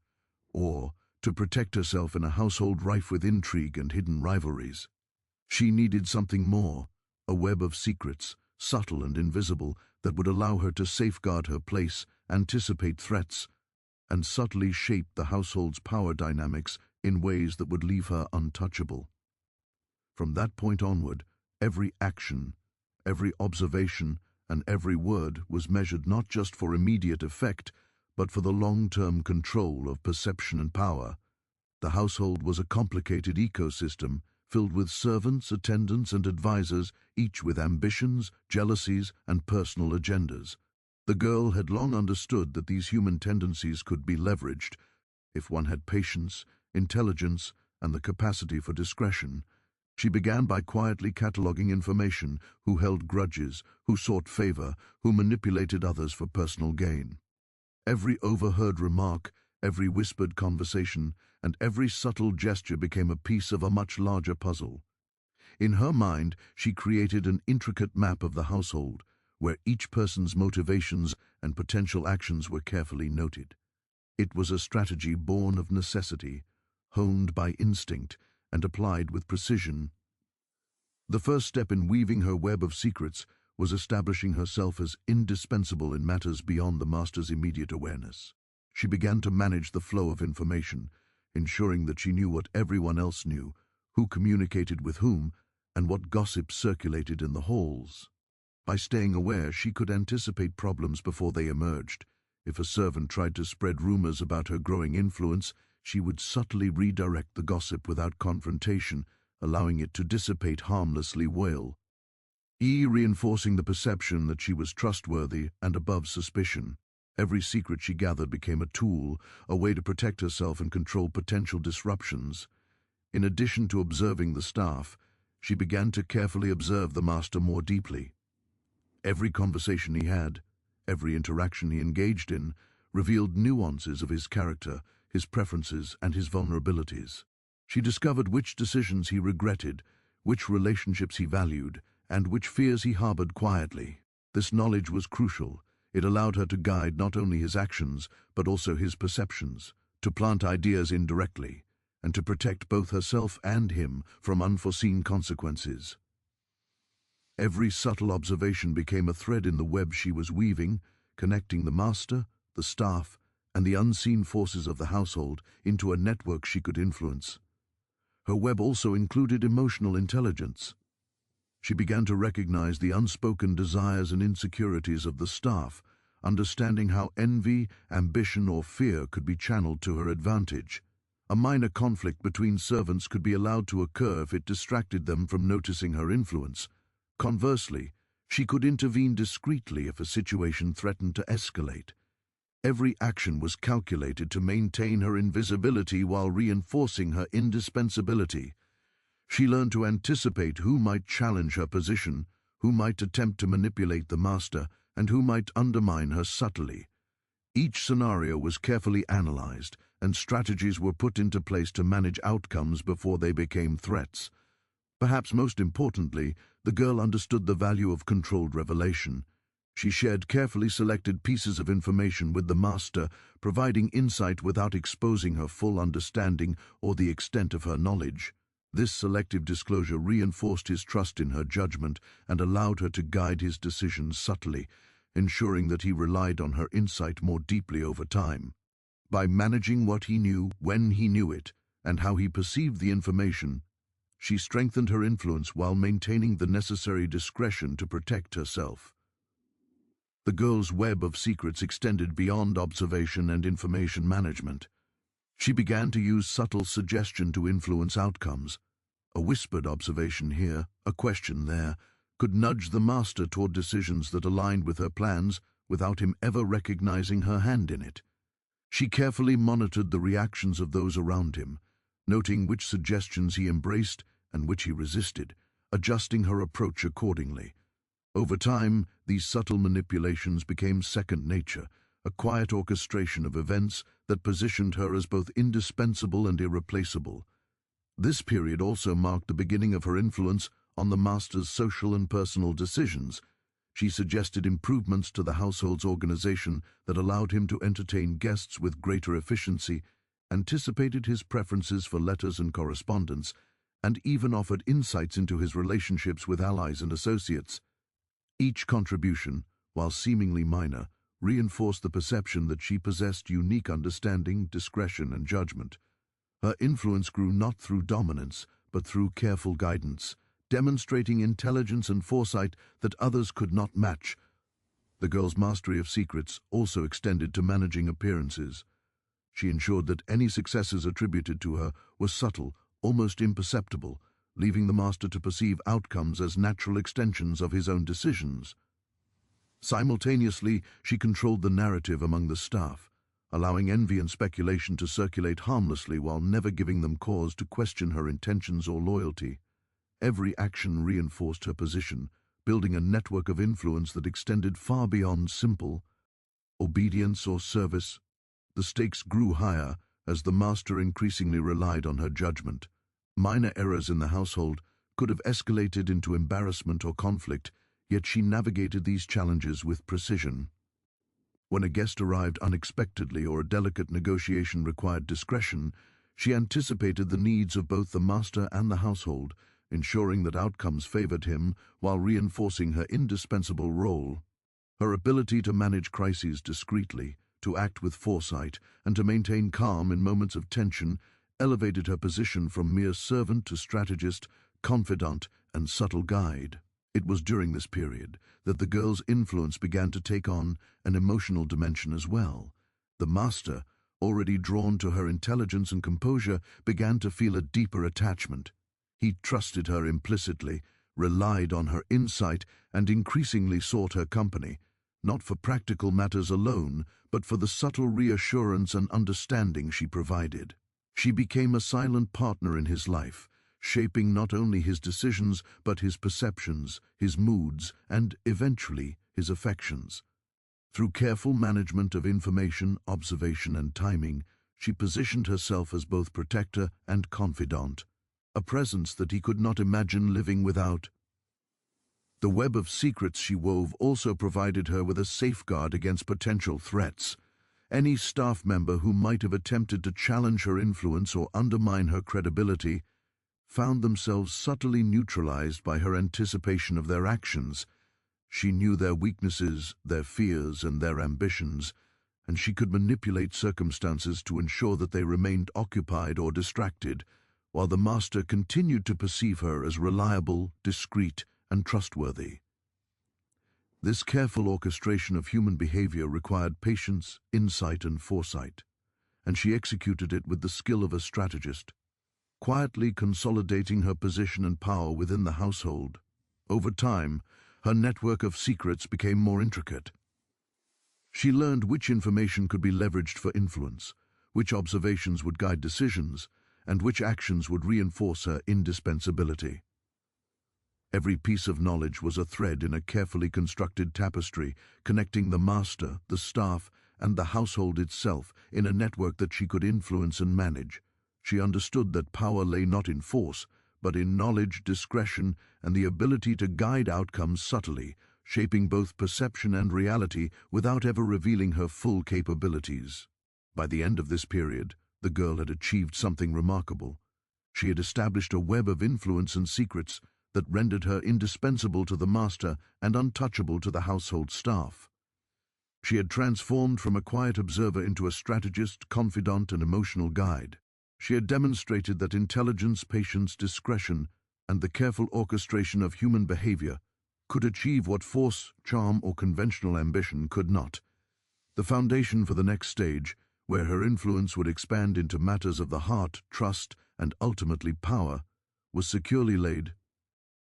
or to protect herself in a household rife with intrigue and hidden rivalries. She needed something more, a web of secrets, subtle and invisible, that would allow her to safeguard her place, anticipate threats, and subtly shape the household's power dynamics in ways that would leave her untouchable. From that point onward, every action, every observation, and every word was measured not just for immediate effect, but for the long-term control of perception and power. The household was a complicated ecosystem filled with servants, attendants, and advisors, each with ambitions, jealousies, and personal agendas. The girl had long understood that these human tendencies could be leveraged if one had patience, intelligence, and the capacity for discretion. She began by quietly cataloging information: who held grudges, who sought favor, who manipulated others for personal gain. Every overheard remark, every whispered conversation, and every subtle gesture became a piece of a much larger puzzle. In her mind, she created an intricate map of the household, where each person's motivations and potential actions were carefully noted. It was a strategy born of necessity, honed by instinct, and applied with precision. The first step in weaving her web of secrets was establishing herself as indispensable in matters beyond the master's immediate awareness. She began to manage the flow of information, ensuring that she knew what everyone else knew, who communicated with whom, and what gossip circulated in the halls. By staying aware, she could anticipate problems before they emerged. If a servant tried to spread rumors about her growing influence, she would subtly redirect the gossip without confrontation, allowing it to dissipate harmlessly reinforcing the perception that she was trustworthy and above suspicion. Every secret she gathered became a tool, a way to protect herself and control potential disruptions. In addition to observing the staff, she began to carefully observe the master more deeply. Every conversation he had, every interaction he engaged in, revealed nuances of his character, his preferences, and his vulnerabilities. She discovered which decisions he regretted, which relationships he valued, and which fears he harbored quietly. This knowledge was crucial. It allowed her to guide not only his actions, but also his perceptions, to plant ideas indirectly, and to protect both herself and him from unforeseen consequences. Every subtle observation became a thread in the web she was weaving, connecting the master, the staff, and the unseen forces of the household into a network she could influence. Her web also included emotional intelligence. She began to recognize the unspoken desires and insecurities of the staff, understanding how envy, ambition, or fear could be channeled to her advantage. A minor conflict between servants could be allowed to occur if it distracted them from noticing her influence. Conversely, she could intervene discreetly if a situation threatened to escalate. Every action was calculated to maintain her invisibility while reinforcing her indispensability. She learned to anticipate who might challenge her position, who might attempt to manipulate the master, and who might undermine her subtly. Each scenario was carefully analyzed, and strategies were put into place to manage outcomes before they became threats. Perhaps most importantly, the girl understood the value of controlled revelation. She shared carefully selected pieces of information with the master, providing insight without exposing her full understanding or the extent of her knowledge. This selective disclosure reinforced his trust in her judgment and allowed her to guide his decisions subtly, ensuring that he relied on her insight more deeply over time. By managing what he knew, when he knew it, and how he perceived the information, she strengthened her influence while maintaining the necessary discretion to protect herself. The girl's web of secrets extended beyond observation and information management. She began to use subtle suggestion to influence outcomes. A whispered observation here, a question there, could nudge the master toward decisions that aligned with her plans without him ever recognizing her hand in it. She carefully monitored the reactions of those around him, noting which suggestions he embraced and which he resisted, adjusting her approach accordingly. Over time, these subtle manipulations became second nature, a quiet orchestration of events that positioned her as both indispensable and irreplaceable. This period also marked the beginning of her influence on the master's social and personal decisions. She suggested improvements to the household's organization that allowed him to entertain guests with greater efficiency, anticipated his preferences for letters and correspondence, and even offered insights into his relationships with allies and associates. Each contribution, while seemingly minor, reinforced the perception that she possessed unique understanding, discretion, and judgment. Her influence grew not through dominance, but through careful guidance, demonstrating intelligence and foresight that others could not match. The girl's mastery of secrets also extended to managing appearances. She ensured that any successes attributed to her were subtle, almost imperceptible, leaving the master to perceive outcomes as natural extensions of his own decisions. Simultaneously, she controlled the narrative among the staff, allowing envy and speculation to circulate harmlessly while never giving them cause to question her intentions or loyalty. Every action reinforced her position, building a network of influence that extended far beyond simple obedience or service. The stakes grew higher as the master increasingly relied on her judgment. Minor errors in the household could have escalated into embarrassment or conflict, yet she navigated these challenges with precision. When a guest arrived unexpectedly or a delicate negotiation required discretion, she anticipated the needs of both the master and the household, ensuring that outcomes favored him while reinforcing her indispensable role. Her ability to manage crises discreetly, to act with foresight, and to maintain calm in moments of tension elevated her position from mere servant to strategist, confidant, and subtle guide. It was during this period that the girl's influence began to take on an emotional dimension as well. The master, already drawn to her intelligence and composure, began to feel a deeper attachment. He trusted her implicitly, relied on her insight, and increasingly sought her company, not for practical matters alone, but for the subtle reassurance and understanding she provided. She became a silent partner in his life, shaping not only his decisions but his perceptions, his moods, and, eventually, his affections. Through careful management of information, observation, and timing, she positioned herself as both protector and confidant, a presence that he could not imagine living without. The web of secrets she wove also provided her with a safeguard against potential threats. Any staff member who might have attempted to challenge her influence or undermine her credibility found themselves subtly neutralized by her anticipation of their actions. She knew their weaknesses, their fears, and their ambitions, and she could manipulate circumstances to ensure that they remained occupied or distracted, while the master continued to perceive her as reliable, discreet, and trustworthy. This careful orchestration of human behavior required patience, insight, and foresight, and she executed it with the skill of a strategist, quietly consolidating her position and power within the household. Over time, her network of secrets became more intricate. She learned which information could be leveraged for influence, which observations would guide decisions, and which actions would reinforce her indispensability. Every piece of knowledge was a thread in a carefully constructed tapestry, connecting the master, the staff, and the household itself in a network that she could influence and manage. She understood that power lay not in force, but in knowledge, discretion, and the ability to guide outcomes subtly, shaping both perception and reality without ever revealing her full capabilities. By the end of this period, the girl had achieved something remarkable. She had established a web of influence and secrets that rendered her indispensable to the master and untouchable to the household staff. She had transformed from a quiet observer into a strategist, confidant, and emotional guide. She had demonstrated that intelligence, patience, discretion, and the careful orchestration of human behavior could achieve what force, charm, or conventional ambition could not. The foundation for the next stage, where her influence would expand into matters of the heart, trust, and ultimately power, was securely laid.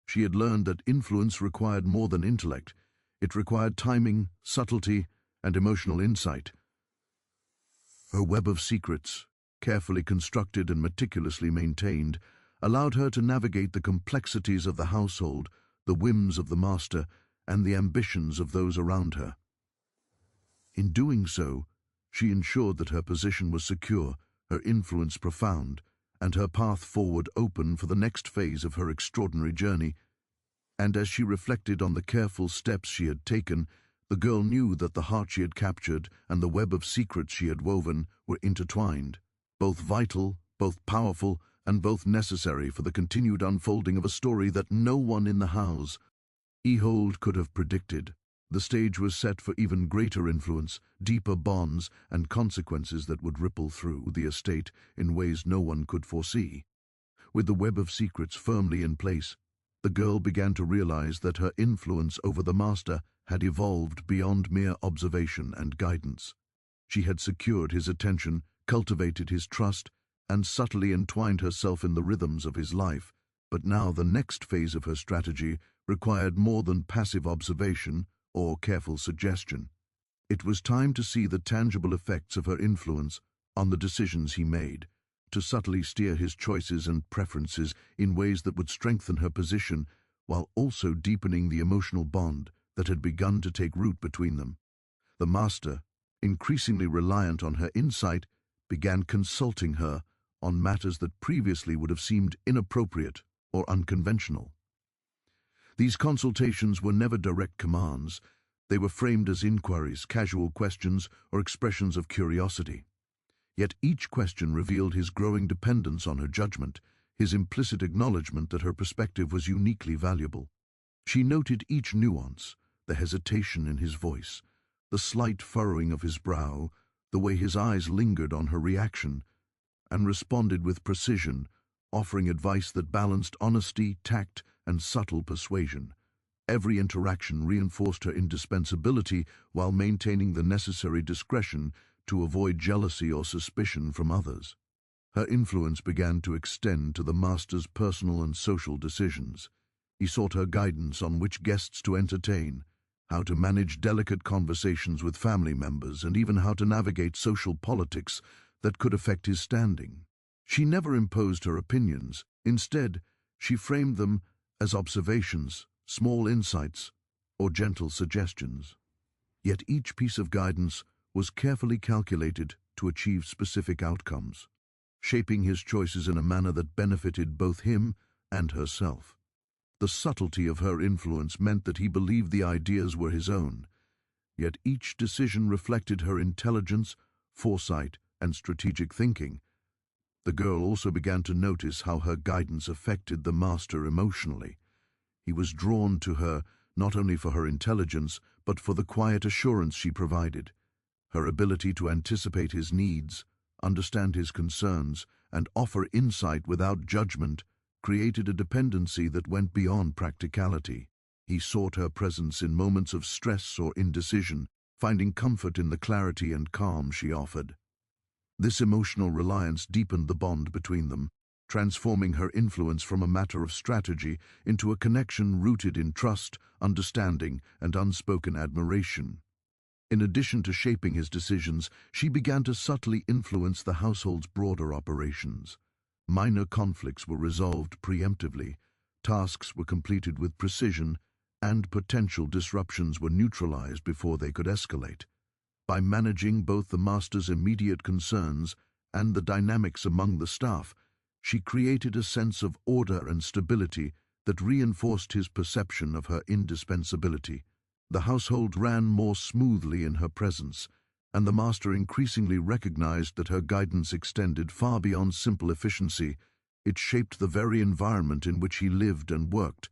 She had learned that influence required more than intellect. It required timing, subtlety, and emotional insight. Her web of secrets, carefully constructed and meticulously maintained, allowed her to navigate the complexities of the household, the whims of the master, and the ambitions of those around her. In doing so, she ensured that her position was secure, her influence profound, and her path forward open for the next phase of her extraordinary journey. And as she reflected on the careful steps she had taken, the girl knew that the heart she had captured and the web of secrets she had woven were intertwined, both vital, both powerful, and both necessary for the continued unfolding of a story that no one in the house could have predicted. The stage was set for even greater influence, deeper bonds, and consequences that would ripple through the estate in ways no one could foresee. With the web of secrets firmly in place, the girl began to realize that her influence over the master had evolved beyond mere observation and guidance. She had secured his attention, cultivated his trust, and subtly entwined herself in the rhythms of his life. But now the next phase of her strategy required more than passive observation or careful suggestion. It was time to see the tangible effects of her influence on the decisions he made, to subtly steer his choices and preferences in ways that would strengthen her position while also deepening the emotional bond that had begun to take root between them. The master, increasingly reliant on her insight, began consulting her on matters that previously would have seemed inappropriate or unconventional. These consultations were never direct commands. They were framed as inquiries, casual questions, or expressions of curiosity. Yet each question revealed his growing dependence on her judgment, his implicit acknowledgement that her perspective was uniquely valuable. She noted each nuance, the hesitation in his voice, the slight furrowing of his brow, the way his eyes lingered on her reaction, and responded with precision, offering advice that balanced honesty, tact, and subtle persuasion. Every interaction reinforced her indispensability while maintaining the necessary discretion to avoid jealousy or suspicion from others. Her influence began to extend to the master's personal and social decisions. He sought her guidance on which guests to entertain, how to manage delicate conversations with family members, and even how to navigate social politics that could affect his standing. She never imposed her opinions. Instead, she framed them as observations, small insights, or gentle suggestions. Yet each piece of guidance was carefully calculated to achieve specific outcomes, shaping his choices in a manner that benefited both him and herself. The subtlety of her influence meant that he believed the ideas were his own, yet each decision reflected her intelligence, foresight, and strategic thinking. The girl also began to notice how her guidance affected the master emotionally. He was drawn to her not only for her intelligence, but for the quiet assurance she provided. Her ability to anticipate his needs, understand his concerns, and offer insight without judgment created a dependency that went beyond practicality. He sought her presence in moments of stress or indecision, finding comfort in the clarity and calm she offered. This emotional reliance deepened the bond between them, transforming her influence from a matter of strategy into a connection rooted in trust, understanding, and unspoken admiration. In addition to shaping his decisions, she began to subtly influence the household's broader operations. Minor conflicts were resolved preemptively, tasks were completed with precision, and potential disruptions were neutralized before they could escalate. By managing both the master's immediate concerns and the dynamics among the staff, she created a sense of order and stability that reinforced his perception of her indispensability. The household ran more smoothly in her presence, and the master increasingly recognized that her guidance extended far beyond simple efficiency. It shaped the very environment in which he lived and worked.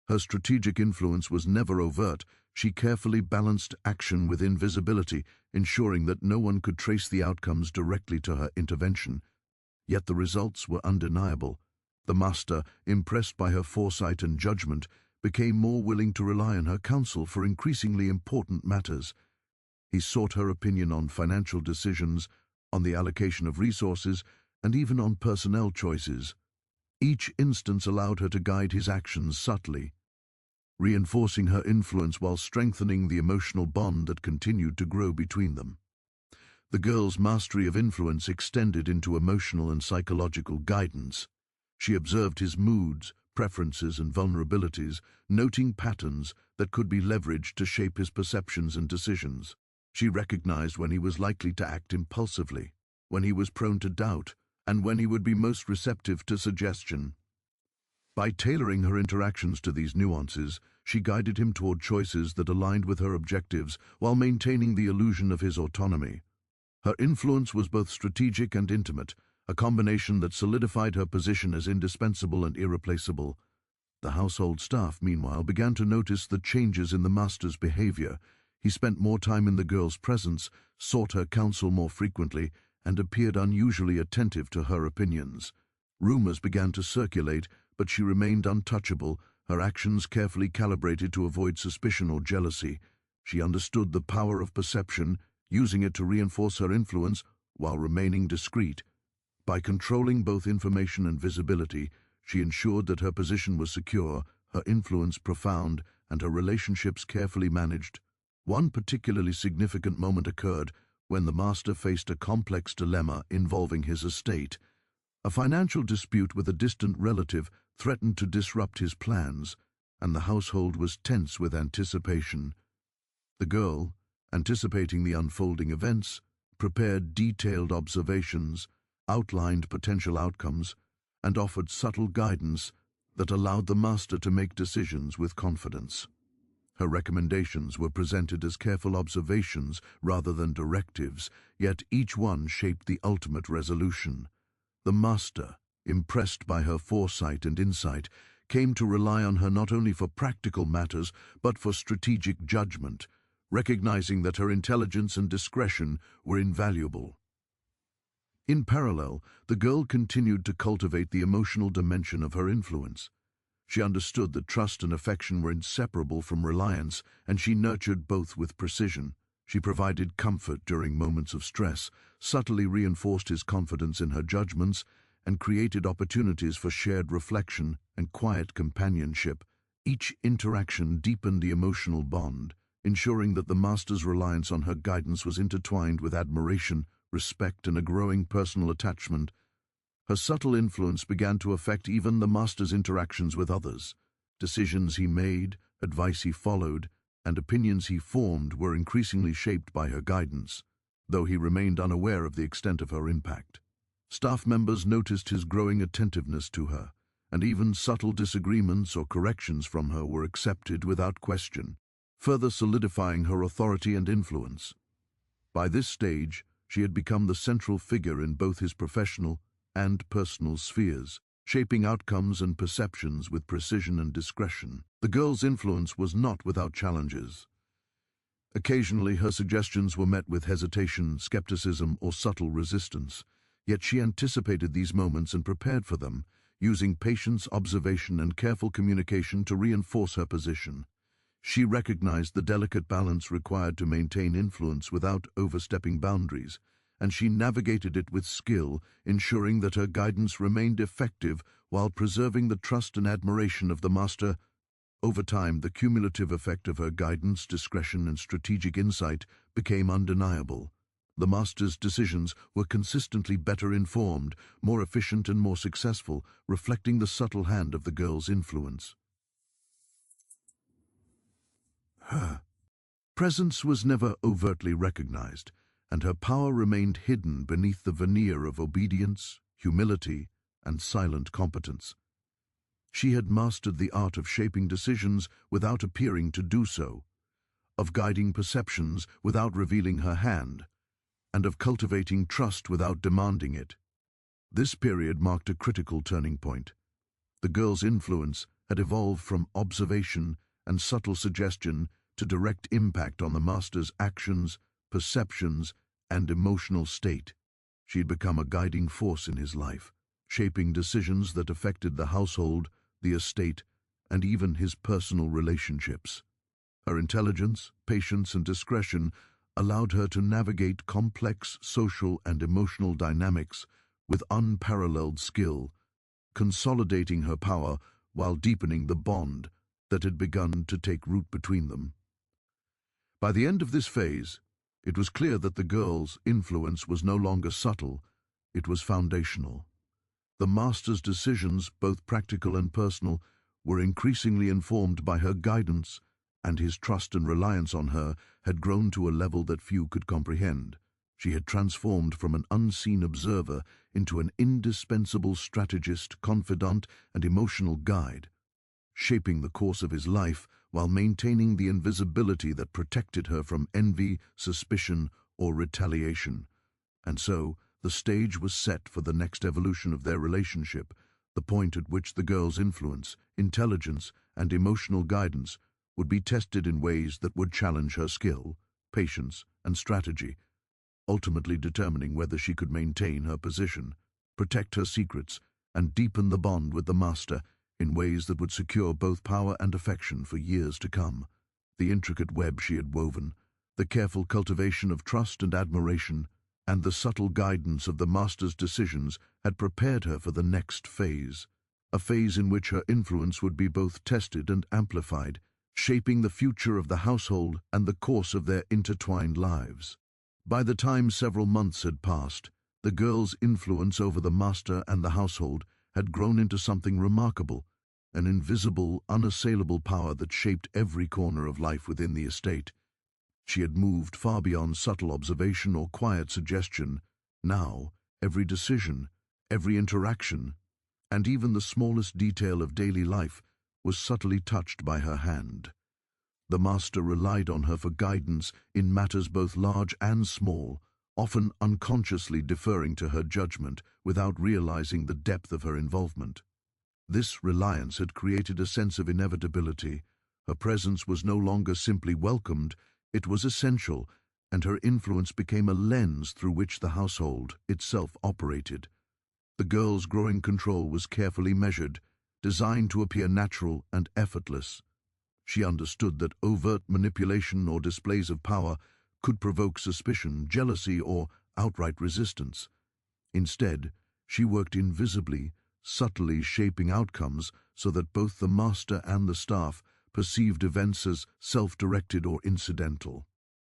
Her strategic influence was never overt. She carefully balanced action with invisibility, ensuring that no one could trace the outcomes directly to her intervention. Yet the results were undeniable. The master, impressed by her foresight and judgment, became more willing to rely on her counsel for increasingly important matters. He sought her opinion on financial decisions, on the allocation of resources, and even on personnel choices. Each instance allowed her to guide his actions subtly, reinforcing her influence while strengthening the emotional bond that continued to grow between them. The girl's mastery of influence extended into emotional and psychological guidance. She observed his moods, preferences, and vulnerabilities, noting patterns that could be leveraged to shape his perceptions and decisions. She recognized when he was likely to act impulsively, when he was prone to doubt, and when he would be most receptive to suggestion. By tailoring her interactions to these nuances, she guided him toward choices that aligned with her objectives while maintaining the illusion of his autonomy. Her influence was both strategic and intimate, a combination that solidified her position as indispensable and irreplaceable. The household staff, meanwhile, began to notice the changes in the master's behavior. He spent more time in the girl's presence, sought her counsel more frequently, and appeared unusually attentive to her opinions. Rumors began to circulate, but she remained untouchable, her actions carefully calibrated to avoid suspicion or jealousy. She understood the power of perception, using it to reinforce her influence while remaining discreet. By controlling both information and visibility, she ensured that her position was secure, her influence profound, and her relationships carefully managed. One particularly significant moment occurred when the master faced a complex dilemma involving his estate. A financial dispute with a distant relative threatened to disrupt his plans, and the household was tense with anticipation. The girl, anticipating the unfolding events, prepared detailed observations, outlined potential outcomes, and offered subtle guidance that allowed the master to make decisions with confidence. Her recommendations were presented as careful observations rather than directives, yet each one shaped the ultimate resolution. The master, impressed by her foresight and insight, came to rely on her not only for practical matters but for strategic judgment, recognizing that her intelligence and discretion were invaluable. In parallel, the girl continued to cultivate the emotional dimension of her influence. She understood that trust and affection were inseparable from reliance, and she nurtured both with precision. She provided comfort during moments of stress, subtly reinforced his confidence in her judgments, and created opportunities for shared reflection and quiet companionship. Each interaction deepened the emotional bond, ensuring that the master's reliance on her guidance was intertwined with admiration, respect, and a growing personal attachment. Her subtle influence began to affect even the master's interactions with others. Decisions he made, advice he followed, and opinions he formed were increasingly shaped by her guidance, though he remained unaware of the extent of her impact. Staff members noticed his growing attentiveness to her, and even subtle disagreements or corrections from her were accepted without question, further solidifying her authority and influence. By this stage, she had become the central figure in both his professional and personal spheres, shaping outcomes and perceptions with precision and discretion. The girl's influence was not without challenges. Occasionally, her suggestions were met with hesitation, skepticism, or subtle resistance, yet she anticipated these moments and prepared for them, using patience, observation, and careful communication to reinforce her position. She recognized the delicate balance required to maintain influence without overstepping boundaries, and she navigated it with skill, ensuring that her guidance remained effective while preserving the trust and admiration of the master. Over time, the cumulative effect of her guidance, discretion, and strategic insight became undeniable. The master's decisions were consistently better informed, more efficient, and more successful, reflecting the subtle hand of the girl's influence. Her presence was never overtly recognized, and her power remained hidden beneath the veneer of obedience, humility, and silent competence. She had mastered the art of shaping decisions without appearing to do so, of guiding perceptions without revealing her hand, and of cultivating trust without demanding it. This period marked a critical turning point. The girl's influence had evolved from observation and subtle suggestion to direct impact on the master's actions, perceptions, and emotional state. She had become a guiding force in his life, shaping decisions that affected the household, the estate, and even his personal relationships. Her intelligence, patience, and discretion allowed her to navigate complex social and emotional dynamics with unparalleled skill, consolidating her power while deepening the bond that had begun to take root between them. By the end of this phase, it was clear that the girl's influence was no longer subtle, it was foundational. The master's decisions, both practical and personal, were increasingly informed by her guidance, and his trust and reliance on her had grown to a level that few could comprehend. She had transformed from an unseen observer into an indispensable strategist, confidant, and emotional guide, shaping the course of his life while maintaining the invisibility that protected her from envy, suspicion, or retaliation. And so, the stage was set for the next evolution of their relationship, the point at which the girl's influence, intelligence, and emotional guidance would be tested in ways that would challenge her skill, patience, and strategy, ultimately determining whether she could maintain her position, protect her secrets, and deepen the bond with the master in ways that would secure both power and affection for years to come. The intricate web she had woven, the careful cultivation of trust and admiration, and the subtle guidance of the master's decisions had prepared her for the next phase, a phase in which her influence would be both tested and amplified, shaping the future of the household and the course of their intertwined lives. By the time several months had passed, the girl's influence over the master and the household had grown into something remarkable, an invisible, unassailable power that shaped every corner of life within the estate. She had moved far beyond subtle observation or quiet suggestion. Now, every decision, every interaction, and even the smallest detail of daily life was subtly touched by her hand. The master relied on her for guidance in matters both large and small, often unconsciously deferring to her judgment without realizing the depth of her involvement. This reliance had created a sense of inevitability. Her presence was no longer simply welcomed, it was essential, and her influence became a lens through which the household itself operated. The girl's growing control was carefully measured, designed to appear natural and effortless. She understood that overt manipulation or displays of power could provoke suspicion, jealousy, or outright resistance. Instead, she worked invisibly, subtly shaping outcomes so that both the master and the staff perceived events as self-directed or incidental.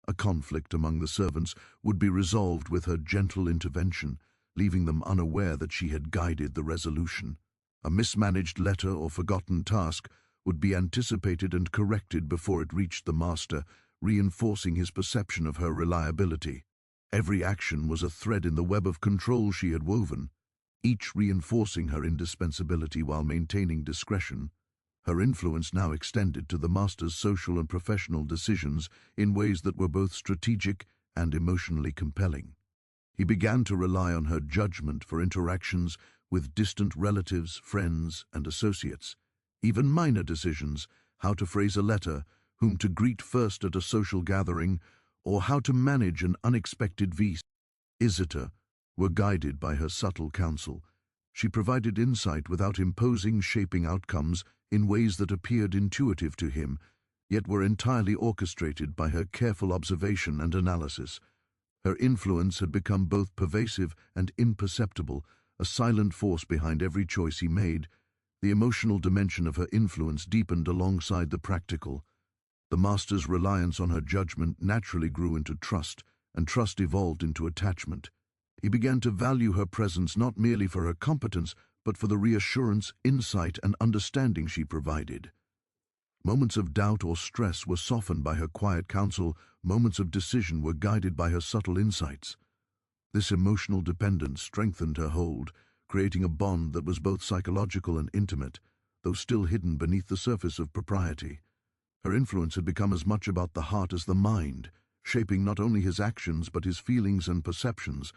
A conflict among the servants would be resolved with her gentle intervention, leaving them unaware that she had guided the resolution. A mismanaged letter or forgotten task would be anticipated and corrected before it reached the master, reinforcing his perception of her reliability. Every action was a thread in the web of control she had woven, each reinforcing her indispensability while maintaining discretion. Her influence now extended to the master's social and professional decisions in ways that were both strategic and emotionally compelling. He began to rely on her judgment for interactions with distant relatives, friends, and associates. Even minor decisions, how to phrase a letter, whom to greet first at a social gathering, or how to manage an unexpected visitor, were guided by her subtle counsel. She provided insight without imposing, shaping outcomes in ways that appeared intuitive to him, yet were entirely orchestrated by her careful observation and analysis. Her influence had become both pervasive and imperceptible, a silent force behind every choice he made. The emotional dimension of her influence deepened alongside the practical. The master's reliance on her judgment naturally grew into trust, and trust evolved into attachment. He began to value her presence not merely for her competence, but for the reassurance, insight, and understanding she provided. Moments of doubt or stress were softened by her quiet counsel, moments of decision were guided by her subtle insights. This emotional dependence strengthened her hold, creating a bond that was both psychological and intimate, though still hidden beneath the surface of propriety. Her influence had become as much about the heart as the mind, shaping not only his actions but his feelings and perceptions.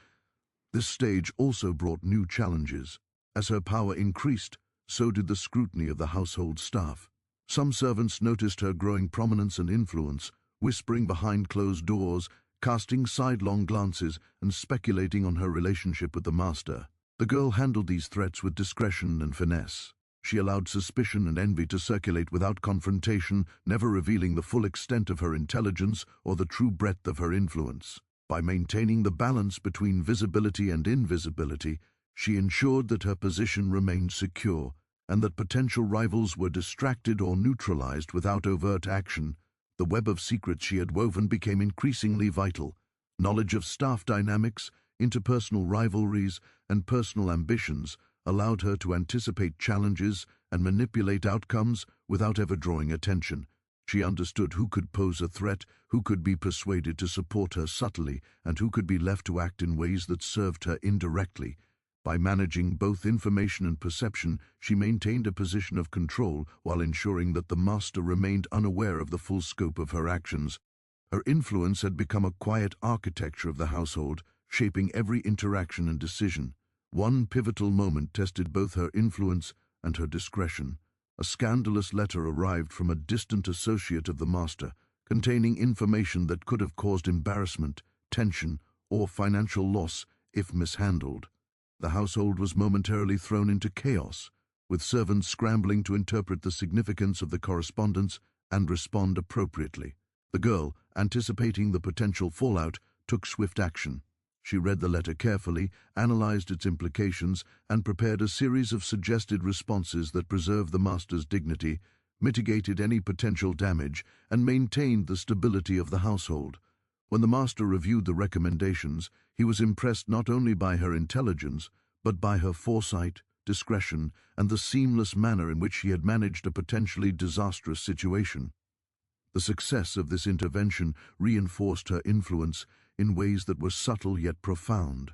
This stage also brought new challenges. As her power increased, so did the scrutiny of the household staff. Some servants noticed her growing prominence and influence, whispering behind closed doors, casting sidelong glances, and speculating on her relationship with the master. The girl handled these threats with discretion and finesse. She allowed suspicion and envy to circulate without confrontation, never revealing the full extent of her intelligence or the true breadth of her influence. By maintaining the balance between visibility and invisibility, she ensured that her position remained secure and that potential rivals were distracted or neutralized without overt action. The web of secrets she had woven became increasingly vital. Knowledge of staff dynamics, interpersonal rivalries, and personal ambitions allowed her to anticipate challenges and manipulate outcomes without ever drawing attention. She understood who could pose a threat, who could be persuaded to support her subtly, and who could be left to act in ways that served her indirectly. By managing both information and perception, she maintained a position of control while ensuring that the master remained unaware of the full scope of her actions. Her influence had become a quiet architecture of the household, shaping every interaction and decision. One pivotal moment tested both her influence and her discretion. A scandalous letter arrived from a distant associate of the master, containing information that could have caused embarrassment, tension, or financial loss if mishandled. The household was momentarily thrown into chaos. with servants scrambling to interpret the significance of the correspondence and respond appropriately. The girl, anticipating the potential fallout, took swift action. She read the letter carefully, analyzed its implications, and prepared a series of suggested responses that preserved the master's dignity, mitigated any potential damage, and maintained the stability of the household. When the master reviewed the recommendations, he was impressed not only by her intelligence, but by her foresight, discretion, and the seamless manner in which she had managed a potentially disastrous situation. The success of this intervention reinforced her influence in ways that were subtle yet profound.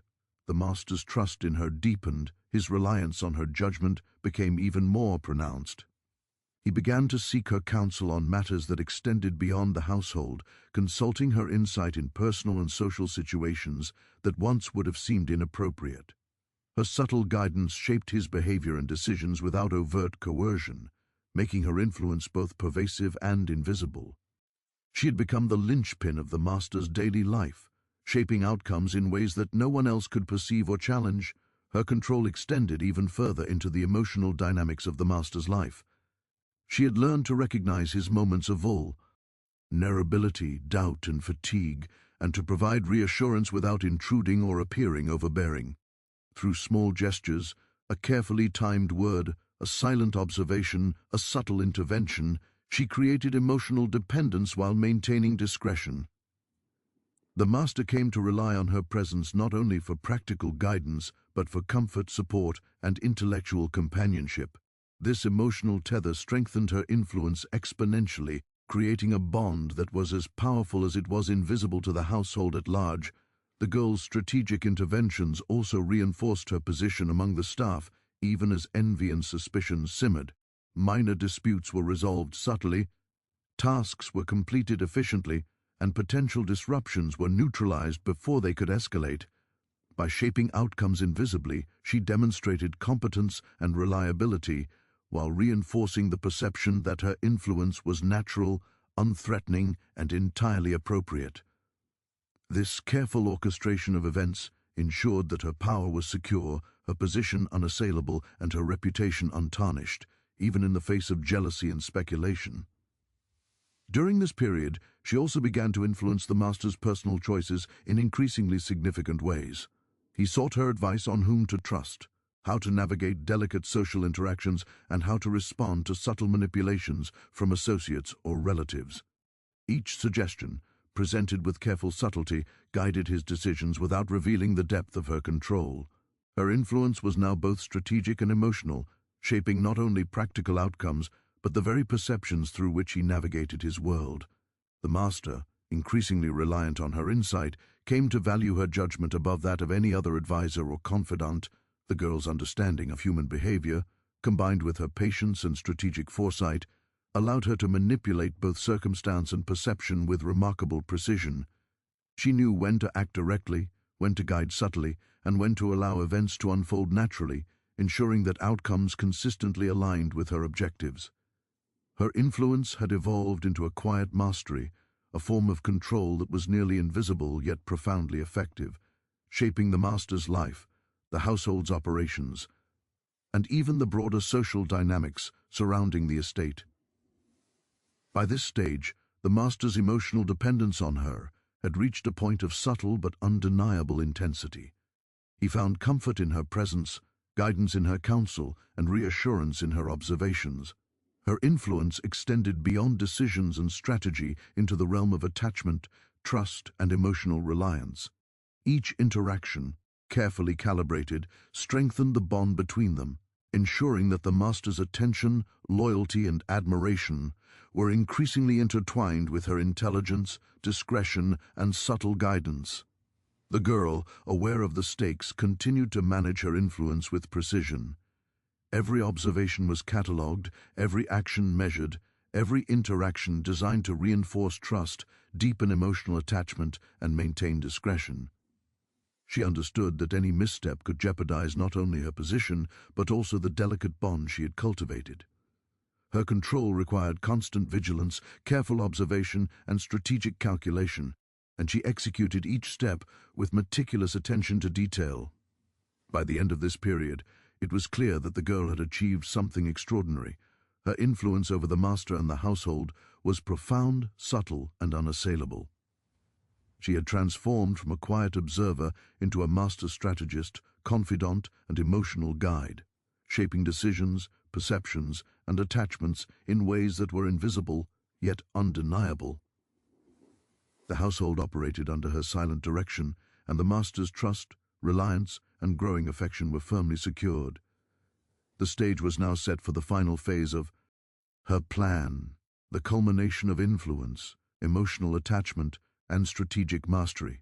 The master's trust in her deepened, his reliance on her judgment became even more pronounced. He began to seek her counsel on matters that extended beyond the household, consulting her insight in personal and social situations that once would have seemed inappropriate. Her subtle guidance shaped his behavior and decisions without overt coercion, making her influence both pervasive and invisible. She had become the linchpin of the master's daily life, shaping outcomes in ways that no one else could perceive or challenge. Her control extended even further into the emotional dynamics of the master's life. She had learned to recognize his moments of vulnerability, doubt, and fatigue, and to provide reassurance without intruding or appearing overbearing. Through small gestures, a carefully timed word, a silent observation, a subtle intervention, she created emotional dependence while maintaining discretion. The master came to rely on her presence not only for practical guidance, but for comfort, support, and intellectual companionship. This emotional tether strengthened her influence exponentially, creating a bond that was as powerful as it was invisible to the household at large. The girl's strategic interventions also reinforced her position among the staff, even as envy and suspicion simmered. Minor disputes were resolved subtly, tasks were completed efficiently, and potential disruptions were neutralized before they could escalate. By shaping outcomes invisibly, she demonstrated competence and reliability, while reinforcing the perception that her influence was natural, unthreatening, and entirely appropriate. This careful orchestration of events ensured that her power was secure, her position unassailable, and her reputation untarnished, even in the face of jealousy and speculation. During this period, she also began to influence the master's personal choices in increasingly significant ways. He sought her advice on whom to trust, how to navigate delicate social interactions, and how to respond to subtle manipulations from associates or relatives. Each suggestion, presented with careful subtlety, guided his decisions without revealing the depth of her control. Her influence was now both strategic and emotional, shaping not only practical outcomes, but the very perceptions through which he navigated his world. The master, increasingly reliant on her insight, came to value her judgment above that of any other advisor or confidant. The girl's understanding of human behavior, combined with her patience and strategic foresight, allowed her to manipulate both circumstance and perception with remarkable precision. She knew when to act directly, when to guide subtly, and when to allow events to unfold naturally, ensuring that outcomes consistently aligned with her objectives. Her influence had evolved into a quiet mastery, a form of control that was nearly invisible yet profoundly effective, shaping the master's life, the household's operations, and even the broader social dynamics surrounding the estate. By this stage, the master's emotional dependence on her had reached a point of subtle but undeniable intensity. He found comfort in her presence, guidance in her counsel, and reassurance in her observations. Her influence extended beyond decisions and strategy into the realm of attachment, trust, and emotional reliance. Each interaction, carefully calibrated, strengthened the bond between them, ensuring that the master's attention, loyalty, and admiration were increasingly intertwined with her intelligence, discretion, and subtle guidance. The girl, aware of the stakes, continued to manage her influence with precision. Every observation was catalogued, every action measured, every interaction designed to reinforce trust, deepen emotional attachment, and maintain discretion. She understood that any misstep could jeopardize not only her position, but also the delicate bond she had cultivated. Her control required constant vigilance, careful observation, and strategic calculation, and she executed each step with meticulous attention to detail. By the end of this period, It was clear that the girl had achieved something extraordinary. Her influence over the master and the household was profound, subtle, and unassailable. She had transformed from a quiet observer into a master strategist, confidant, and emotional guide, shaping decisions, perceptions, and attachments in ways that were invisible, yet undeniable. The household operated under her silent direction, and the master's trust, reliance, and growing affection were firmly secured. The stage was now set for the final phase of her plan, the culmination of influence, emotional attachment, and strategic mastery.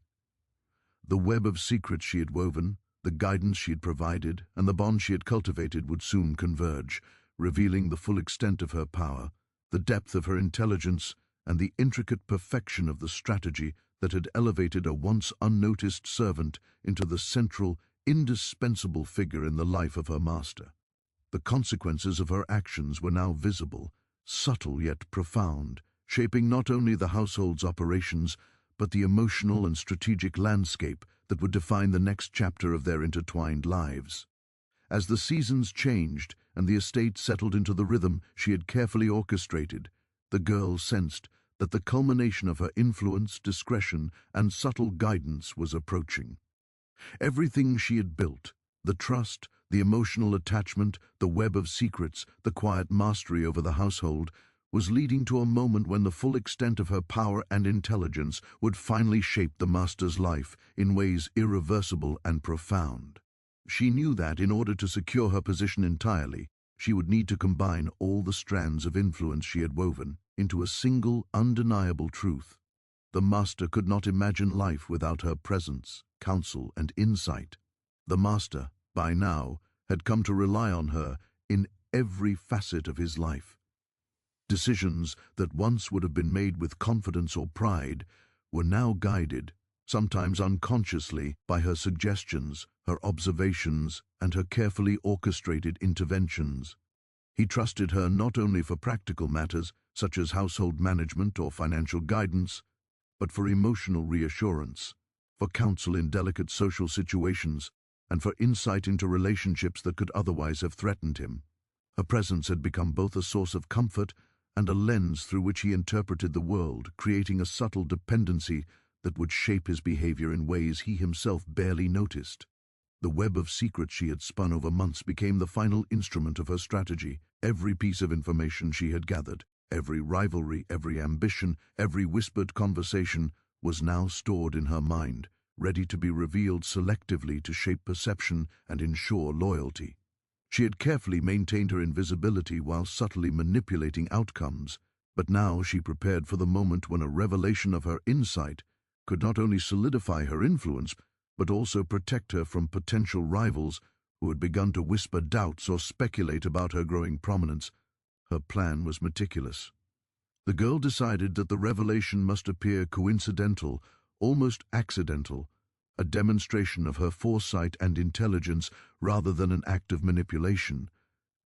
The web of secrets she had woven, the guidance she had provided, and the bond she had cultivated would soon converge, revealing the full extent of her power, the depth of her intelligence, and the intricate perfection of the strategy that had elevated a once unnoticed servant into the central, indispensable figure in the life of her master. The consequences of her actions were now visible, subtle yet profound, shaping not only the household's operations, but the emotional and strategic landscape that would define the next chapter of their intertwined lives. As the seasons changed and the estate settled into the rhythm she had carefully orchestrated, the girl sensed that the culmination of her influence, discretion, and subtle guidance was approaching. Everything she had built, the trust, the emotional attachment, the web of secrets, the quiet mastery over the household, was leading to a moment when the full extent of her power and intelligence would finally shape the master's life in ways irreversible and profound. She knew that in order to secure her position entirely, she would need to combine all the strands of influence she had woven into a single, undeniable truth. The master could not imagine life without her presence, counsel, and insight. The master, by now, had come to rely on her in every facet of his life. Decisions that once would have been made with confidence or pride were now guided, sometimes unconsciously, by her suggestions, her observations, and her carefully orchestrated interventions. He trusted her not only for practical matters, such as household management or financial guidance, but for emotional reassurance, for counsel in delicate social situations, and for insight into relationships that could otherwise have threatened him. Her presence had become both a source of comfort and a lens through which he interpreted the world, creating a subtle dependency that would shape his behavior in ways he himself barely noticed. The web of secrets she had spun over months became the final instrument of her strategy. Every piece of information she had gathered, every rivalry, every ambition, every whispered conversation was now stored in her mind, ready to be revealed selectively to shape perception and ensure loyalty. She had carefully maintained her invisibility while subtly manipulating outcomes, but now she prepared for the moment when a revelation of her insight could not only solidify her influence, but also protect her from potential rivals who had begun to whisper doubts or speculate about her growing prominence. Her plan was meticulous. The girl decided that the revelation must appear coincidental, almost accidental, a demonstration of her foresight and intelligence rather than an act of manipulation.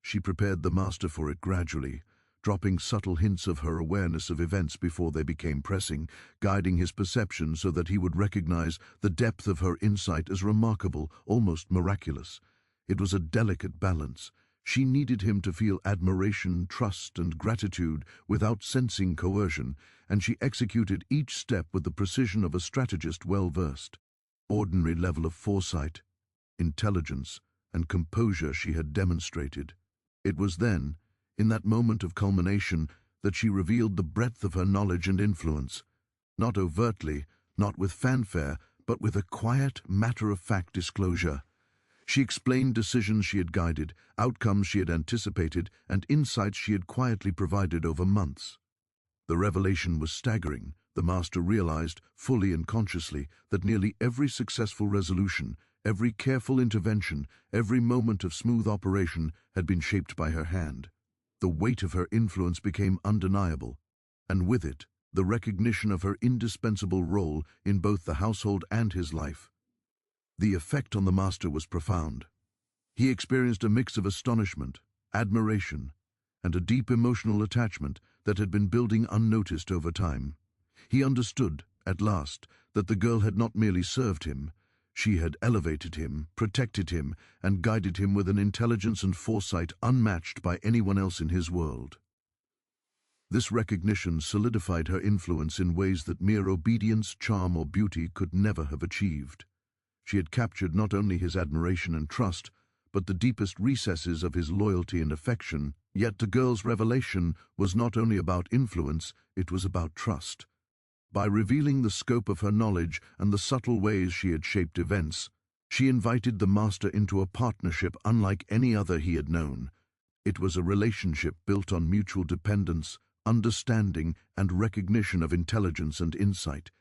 She prepared the master for it gradually, dropping subtle hints of her awareness of events before they became pressing, guiding his perception so that he would recognize the depth of her insight as remarkable, almost miraculous. It was a delicate balance. She needed him to feel admiration, trust, and gratitude without sensing coercion, and she executed each step with the precision of a strategist well-versed. Ordinary level of foresight, intelligence, and composure she had demonstrated. It was then, in that moment of culmination, that she revealed the breadth of her knowledge and influence, not overtly, not with fanfare, but with a quiet, matter-of-fact disclosure. She explained decisions she had guided, outcomes she had anticipated, and insights she had quietly provided over months. The revelation was staggering. The master realized, fully and consciously, that nearly every successful resolution, every careful intervention, every moment of smooth operation had been shaped by her hand. The weight of her influence became undeniable, and with it, the recognition of her indispensable role in both the household and his life. The effect on the master was profound. He experienced a mix of astonishment, admiration, and a deep emotional attachment that had been building unnoticed over time. He understood, at last, that the girl had not merely served him. She had elevated him, protected him, and guided him with an intelligence and foresight unmatched by anyone else in his world. This recognition solidified her influence in ways that mere obedience, charm, or beauty could never have achieved. She had captured not only his admiration and trust, but the deepest recesses of his loyalty and affection. Yet the girl's revelation was not only about influence, it was about trust. By revealing the scope of her knowledge and the subtle ways she had shaped events, she invited the master into a partnership unlike any other he had known. It was a relationship built on mutual dependence, understanding, and recognition of intelligence and insight.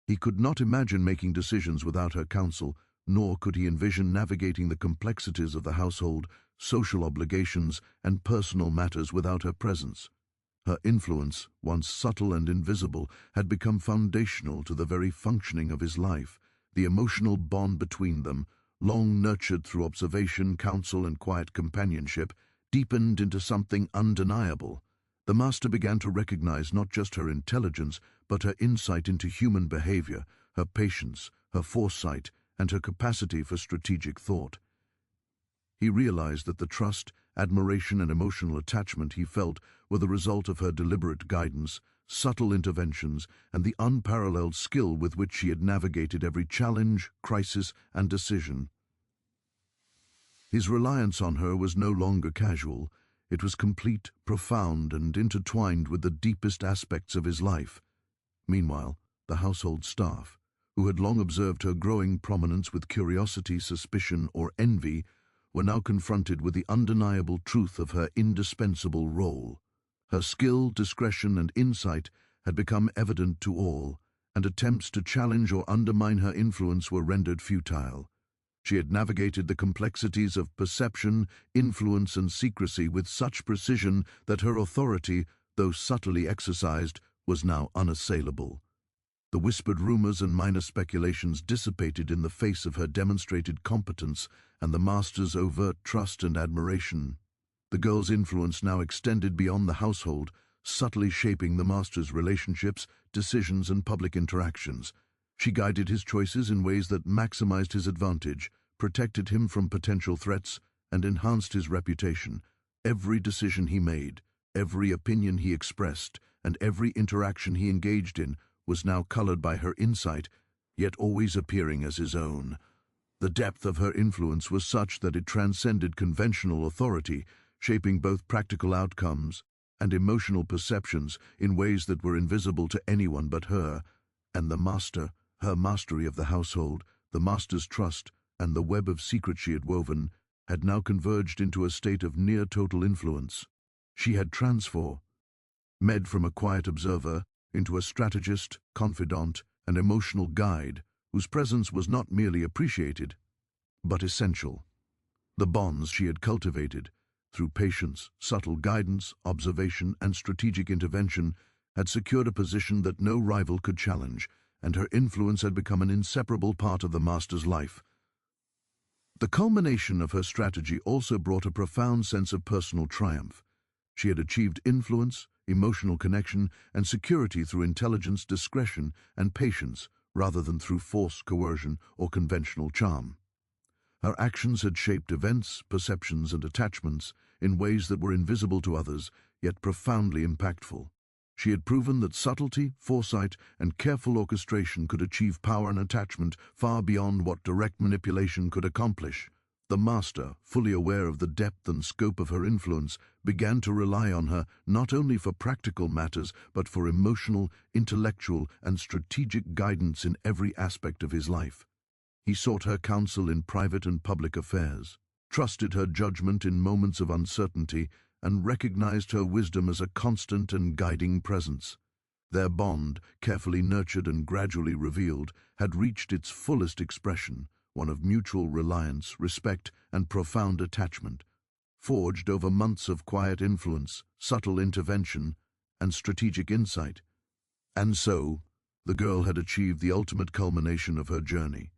He could not imagine making decisions without her counsel, nor could he envision navigating the complexities of the household, social obligations, and personal matters without her presence. Her influence, once subtle and invisible, had become foundational to the very functioning of his life. The emotional bond between them, long nurtured through observation, counsel, and quiet companionship, deepened into something undeniable. The master began to recognize not just her intelligence, but her insight into human behavior, her patience, her foresight, and her capacity for strategic thought. He realized that the trust, admiration, and emotional attachment he felt were the result of her deliberate guidance, subtle interventions, and the unparalleled skill with which she had navigated every challenge, crisis, and decision. His reliance on her was no longer casual. It was complete, profound, and intertwined with the deepest aspects of his life. Meanwhile, the household staff, who had long observed her growing prominence with curiosity, suspicion, or envy, were now confronted with the undeniable truth of her indispensable role. Her skill, discretion, and insight had become evident to all, and attempts to challenge or undermine her influence were rendered futile. She had navigated the complexities of perception, influence, and secrecy with such precision that her authority, though subtly exercised, was now unassailable. The whispered rumors and minor speculations dissipated in the face of her demonstrated competence and the master's overt trust and admiration. The girl's influence now extended beyond the household, subtly shaping the master's relationships, decisions, and public interactions. She guided his choices in ways that maximized his advantage, protected him from potential threats, and enhanced his reputation. Every decision he made, every opinion he expressed, and every interaction he engaged in was now colored by her insight, yet always appearing as his own. The depth of her influence was such that it transcended conventional authority, shaping both practical outcomes and emotional perceptions in ways that were invisible to anyone but her. And the master, her mastery of the household, the master's trust, and the web of secrets she had woven, had now converged into a state of near-total influence. She had transformed from a quiet observer into a strategist, confidant, and emotional guide whose presence was not merely appreciated, but essential. The bonds she had cultivated, through patience, subtle guidance, observation, and strategic intervention, had secured a position that no rival could challenge, and her influence had become an inseparable part of the master's life. The culmination of her strategy also brought a profound sense of personal triumph. She had achieved influence, emotional connection, and security through intelligence, discretion, and patience, rather than through force, coercion, or conventional charm. Her actions had shaped events, perceptions, and attachments in ways that were invisible to others, yet profoundly impactful. She had proven that subtlety, foresight, and careful orchestration could achieve power and attachment far beyond what direct manipulation could accomplish. The master, fully aware of the depth and scope of her influence, began to rely on her not only for practical matters, but for emotional, intellectual, and strategic guidance in every aspect of his life. He sought her counsel in private and public affairs, trusted her judgment in moments of uncertainty, and recognized her wisdom as a constant and guiding presence. Their bond, carefully nurtured and gradually revealed, had reached its fullest expression, one of mutual reliance, respect, and profound attachment, forged over months of quiet influence, subtle intervention, and strategic insight. And so, the girl had achieved the ultimate culmination of her journey.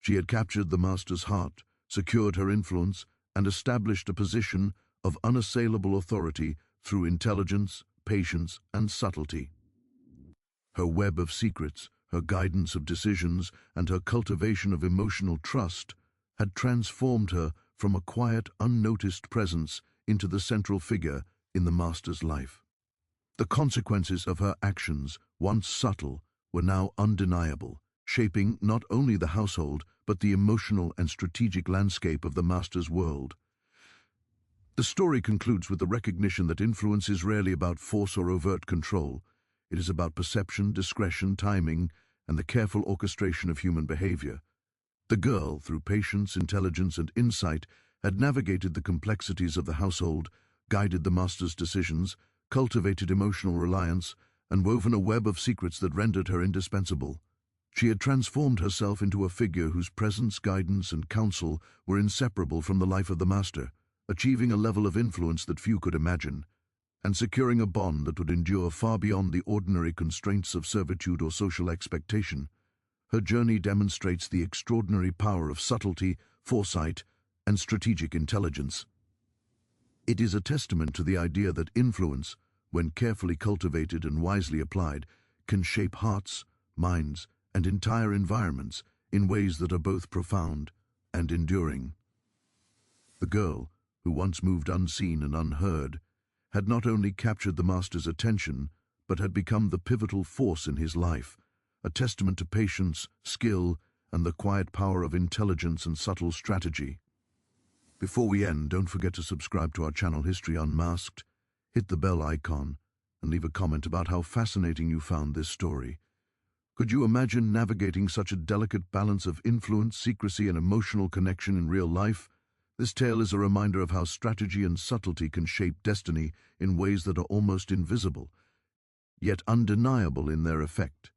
She had captured the master's heart, secured her influence, and established a position of unassailable authority through intelligence, patience, and subtlety. Her web of secrets, her guidance of decisions, and her cultivation of emotional trust had transformed her from a quiet, unnoticed presence into the central figure in the master's life. The consequences of her actions, once subtle, were now undeniable, shaping not only the household but the emotional and strategic landscape of the master's world. The story concludes with the recognition that influence is rarely about force or overt control. It is about perception, discretion, timing, and the careful orchestration of human behavior. The girl, through patience, intelligence, and insight, had navigated the complexities of the household, guided the master's decisions, cultivated emotional reliance, and woven a web of secrets that rendered her indispensable. She had transformed herself into a figure whose presence, guidance, and counsel were inseparable from the life of the master, achieving a level of influence that few could imagine, and securing a bond that would endure far beyond the ordinary constraints of servitude or social expectation. Her journey demonstrates the extraordinary power of subtlety, foresight, and strategic intelligence. It is a testament to the idea that influence, when carefully cultivated and wisely applied, can shape hearts, minds, and entire environments in ways that are both profound and enduring. The girl, who once moved unseen and unheard, had not only captured the master's attention, but had become the pivotal force in his life, a testament to patience, skill, and the quiet power of intelligence and subtle strategy. Before we end, don't forget to subscribe to our channel History Unmasked, hit the bell icon, and leave a comment about how fascinating you found this story. Could you imagine navigating such a delicate balance of influence, secrecy, and emotional connection in real life? This tale is a reminder of how strategy and subtlety can shape destiny in ways that are almost invisible, yet undeniable in their effect.